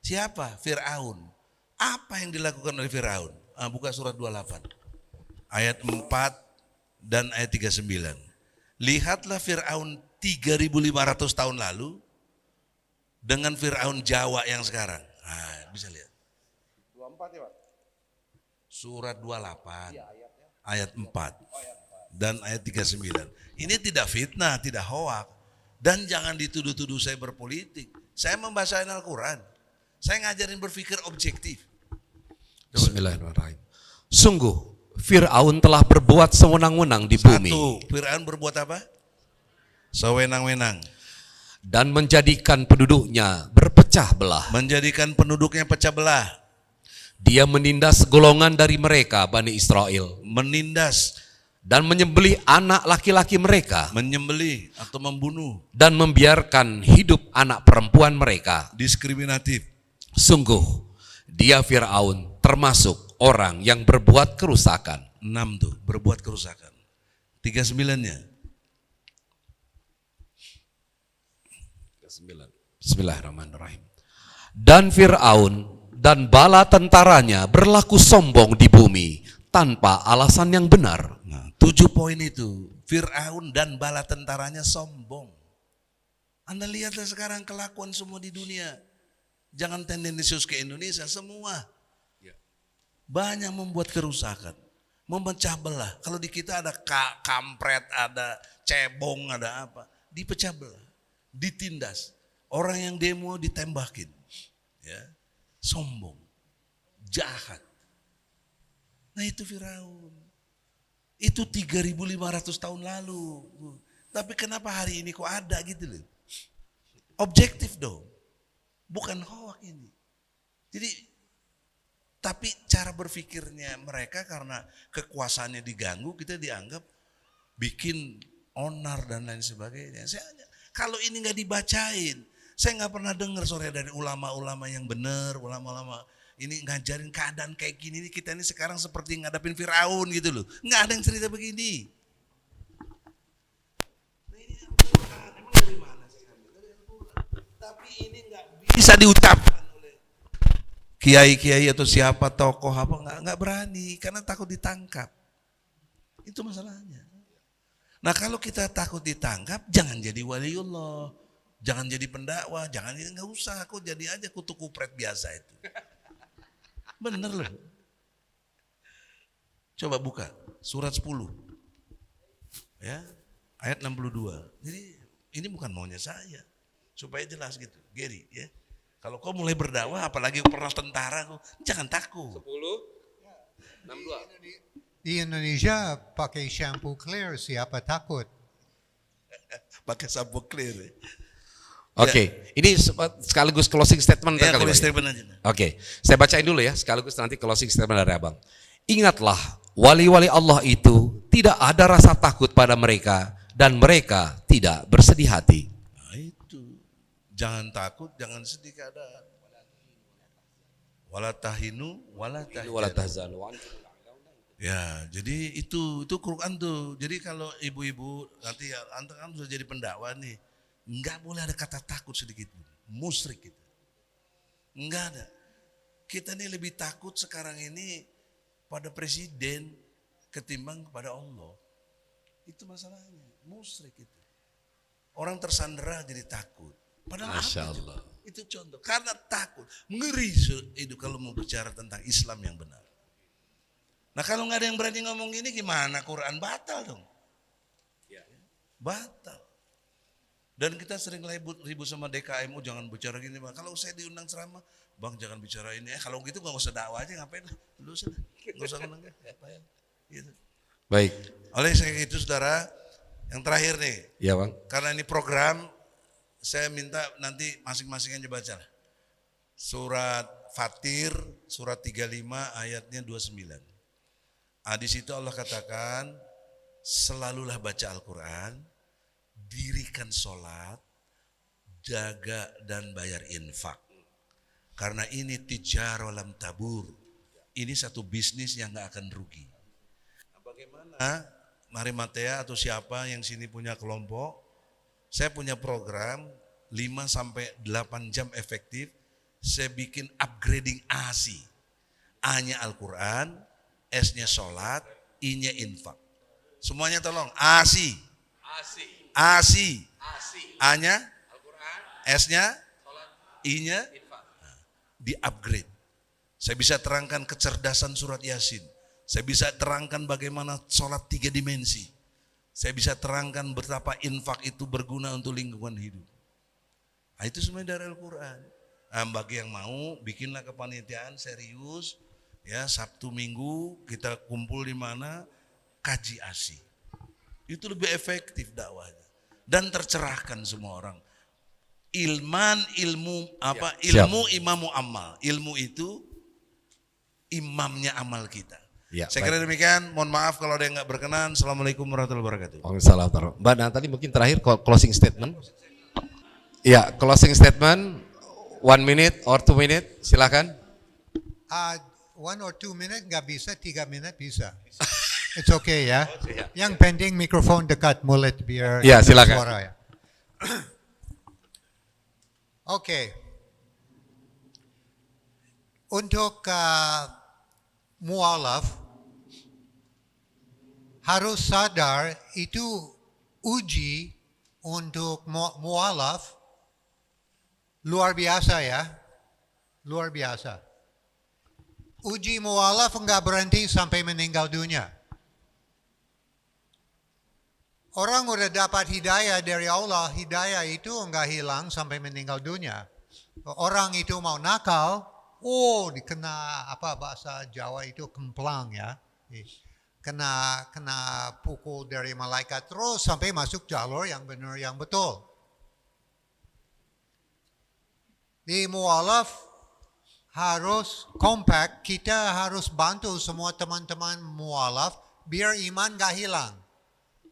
Siapa? Fir'aun. Apa yang dilakukan oleh Fir'aun? Buka surat 28. Ayat 4 dan ayat 39. Lihatlah Fir'aun 3.500 tahun lalu dengan Fir'aun Jawa yang sekarang. Bisa lihat. 24 ya Pak? Surat 28 ayat 4 dan ayat 39. Ini tidak fitnah, tidak hoak. Dan jangan dituduh-tuduh saya berpolitik. Saya membacakan Al-Quran. Saya ngajarin berpikir objektif. Bismillahirrahmanirrahim. Sungguh Fir'aun telah berbuat sewenang-wenang di bumi. Satu, Fir'aun berbuat apa? Sewenang-wenang. Dan menjadikan penduduknya berpecah belah. Menjadikan penduduknya pecah belah. Dia menindas golongan dari mereka, Bani Israel. Menindas. Dan menyembelih anak laki-laki mereka. Menyembelih atau membunuh. Dan membiarkan hidup anak perempuan mereka. Diskriminatif. Sungguh, dia Fir'aun termasuk orang yang berbuat kerusakan. 6 tuh, berbuat kerusakan. 39-nya. Bismillahirrahmanirrahim. Dan Fir'aun dan bala tentaranya berlaku sombong di bumi, tanpa alasan yang benar. Nah, 7 poin itu. Fir'aun dan bala tentaranya sombong. Anda lihatlah sekarang kelakuan semua di dunia. Jangan tendensius ke Indonesia, semua. Banyak membuat kerusakan. Memecah belah. Kalau di kita ada kampret, ada cebong, ada apa. Dipecah belah. Ditindas. Orang yang demo ditembakin. Ya. Sombong. Jahat. Nah itu Firaun. Itu 3.500 tahun lalu. Tapi kenapa hari ini kok ada gitu loh. Objektif dong. Bukan hoak ini. Jadi, tapi cara berpikirnya mereka karena kekuasaannya diganggu, kita dianggap bikin onar dan lain sebagainya. Kalau ini nggak dibacain, saya nggak pernah dengar sore dari ulama-ulama yang benar, ulama-ulama ini ngajarin keadaan kayak gini, kita ini sekarang seperti ngadapin Firaun gitu loh. Nggak ada yang cerita begini. Nah, ini Al-Quran, emang dari mana sih? Dari Al-Quran. Tapi ini nggak bisa diucapkan oleh kiai-kiai atau siapa tokoh apa, nggak berani karena takut ditangkap. Itu masalahnya. Nah kalau kita takut ditangkap, jangan jadi waliullah, jangan jadi pendakwah, jangan, nggak usah, aku jadi aja kutu kupret biasa itu. Bener loh. Coba buka surat 10. Ya, ayat 62. Jadi ini bukan maunya saya. Supaya jelas gitu. Gary, ya. Kalau kau mulai berdakwah apalagi pernah tentara, kau jangan takut. 10, 62. Di Indonesia pakai shampoo clear, siapa takut? Pakai sabuk clear. Ya. Oke, ini sekaligus closing statement Ya, kali, Pak. statement aja. Oke, saya bacain dulu ya, sekaligus nanti closing statement dari Abang. Ingatlah, wali-wali Allah itu tidak ada rasa takut pada mereka dan mereka tidak bersedih hati. Nah itu, jangan takut, jangan sedih keadaan. Wala tahinu, wala tahzanu. Ya, jadi itu Quran tuh. Jadi kalau ibu-ibu nanti antum kan sudah jadi pendakwa nih, enggak boleh ada kata takut sedikit pun. Musyrik gitu. Enggak ada. Kita nih lebih takut sekarang ini pada presiden ketimbang kepada Allah. Itu masalahnya. Musyrik itu. Orang tersandera jadi takut. Padahal Masya apa Allah. itu contoh. Karena takut. Ngeri itu kalau mau bicara tentang Islam yang benar. Nah kalau nggak ada yang berani ngomong ini gimana? Quran batal dong. Batal. Dan kita sering ribut sama DKM, jangan bicara gini bang. Kalau saya diundang ceramah, bang jangan bicara ini. Kalau gitu nggak usah dakwah aja, ngapain? Lu usah, nggak usah ngundang. Gitu. Baik. Oleh saya itu saudara, yang terakhir nih, Ya Bang. karena ini program, saya minta nanti masing-masing aja baca. Surat Fatir, surat 35 ayatnya 29. Di situ Allah katakan, selalulah baca Al-Quran, dirikan sholat, jaga dan bayar infak. Karena ini tijarah lam tabur. Ini satu bisnis yang gak akan rugi. Nah, bagaimana Mari Matea atau siapa yang sini punya kelompok, saya punya program 5-8 jam efektif, saya bikin upgrading ASI. A-nya Al-Quran, S-nya sholat, I-nya infak. Semuanya tolong, ASI. ASI. A-nya Al-Quran, S-nya I-nya di upgrade. Saya bisa terangkan kecerdasan surat Yasin. Saya bisa terangkan bagaimana sholat 3 dimensi. Saya bisa terangkan betapa infak itu berguna untuk lingkungan hidup. Nah, itu semuanya dari Al-Quran. Nah, bagi yang mau, bikinlah kepanitiaan serius. Ya, Sabtu Minggu kita kumpul di mana, kaji ASI. Itu lebih efektif dakwahnya. Dan tercerahkan semua orang. Ilmu imamu amal. Ilmu itu imamnya amal kita. Ya, saya kira demikian, mohon maaf kalau ada yang nggak berkenan. Assalamualaikum warahmatullahi wabarakatuh. Waalaikumsalam. Mbak, nah tadi mungkin terakhir closing statement. Ya, closing statement 1 minute or 2 minute, silakan. 1 or 2 minutes nggak bisa, 3 menit bisa. It's okay ya. Yang pending mikrofon dekat mulut biar Ya, silakan. suara ya. Oke. Untuk mualaf harus sadar itu uji untuk mualaf luar biasa ya. Luar biasa. Uji mualaf enggak berhenti sampai meninggal dunia. Orang udah dapat hidayah dari Allah, hidayah itu enggak hilang sampai meninggal dunia. Orang itu mau nakal, dikena apa bahasa Jawa itu kemplang ya. Kena pukul dari malaikat terus sampai masuk jalur yang benar yang betul. Di mualaf harus kompak, kita harus bantu semua teman-teman mualaf biar iman gak hilang.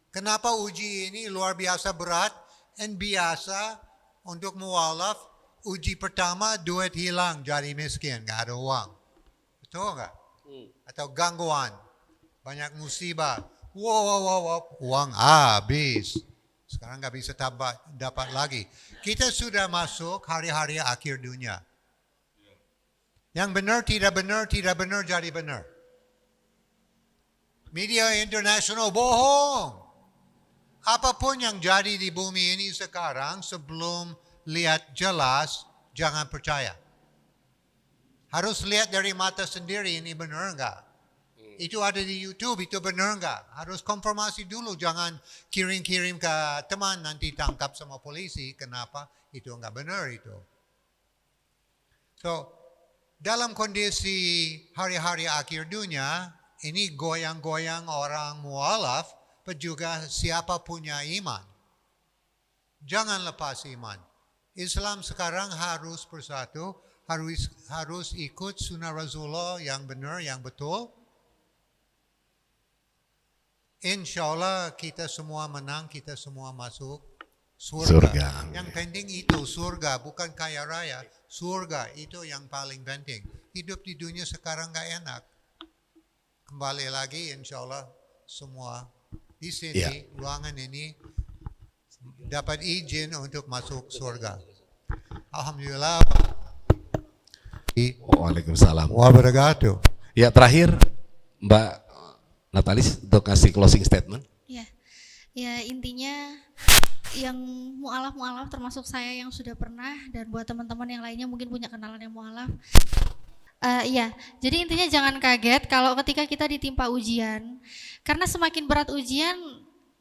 Kenapa uji ini luar biasa berat dan biasa untuk mualaf? Uji pertama duit hilang, jadi miskin, gak ada uang. Betul gak? Atau gangguan, banyak musibah, uang habis. Sekarang gak bisa dapat lagi. Kita sudah masuk hari-hari akhir dunia. Yang benar, tidak benar, jadi benar. Media internasional bohong. Apapun yang jadi di bumi ini sekarang, sebelum lihat jelas, jangan percaya. Harus lihat dari mata sendiri, ini benar enggak? Itu ada di YouTube, itu benar enggak? Harus konfirmasi dulu, jangan kirim-kirim ke teman, nanti tangkap sama polisi. Kenapa? Itu enggak benar itu. So, dalam kondisi hari-hari akhir dunia, ini goyang-goyang orang mualaf, juga siapa punya iman. Jangan lepas iman. Islam sekarang harus bersatu, harus ikut sunnah Rasulullah yang benar, yang betul. Insya Allah kita semua menang, kita semua masuk surga. Yang penting itu surga, bukan kaya raya. Surga itu yang paling penting. Hidup di dunia sekarang gak enak. Kembali lagi insya Allah semua di sini, ruangan ini dapat izin untuk masuk surga. Alhamdulillah. Waalaikumsalam. Wabarakatuh. Ya, terakhir Mbak Natalis untuk kasih closing statement. Ya intinya yang mualaf termasuk saya yang sudah pernah, dan buat teman-teman yang lainnya mungkin punya kenalan yang mualaf. Jadi intinya jangan kaget kalau ketika kita ditimpa ujian, karena semakin berat ujian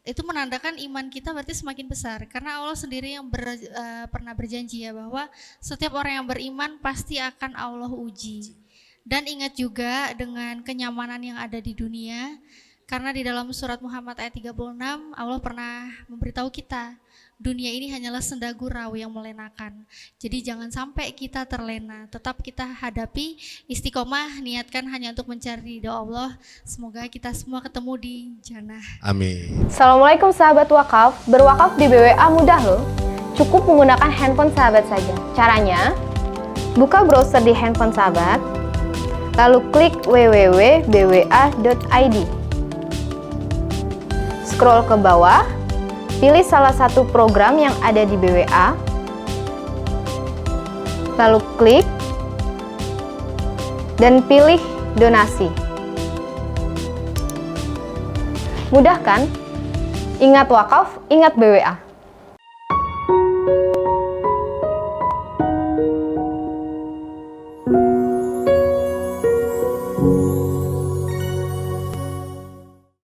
itu menandakan iman kita berarti semakin besar. Karena Allah sendiri yang pernah berjanji ya bahwa setiap orang yang beriman pasti akan Allah uji. Dan ingat juga dengan kenyamanan yang ada di dunia, karena di dalam surat Muhammad ayat 36 Allah pernah memberitahu kita, dunia ini hanyalah senda gurau yang melenakan. Jadi jangan sampai kita terlena, tetap kita hadapi, istiqomah, niatkan hanya untuk mencari ridha Allah. Semoga kita semua ketemu di jannah. Amin. Assalamualaikum sahabat wakaf, berwakaf di BWA mudah loh. Cukup menggunakan handphone sahabat saja. Caranya, buka browser di handphone sahabat, lalu klik www.bwa.id. Scroll ke bawah, pilih salah satu program yang ada di BWA, lalu klik dan pilih donasi. Mudah kan? Ingat wakaf, ingat BWA.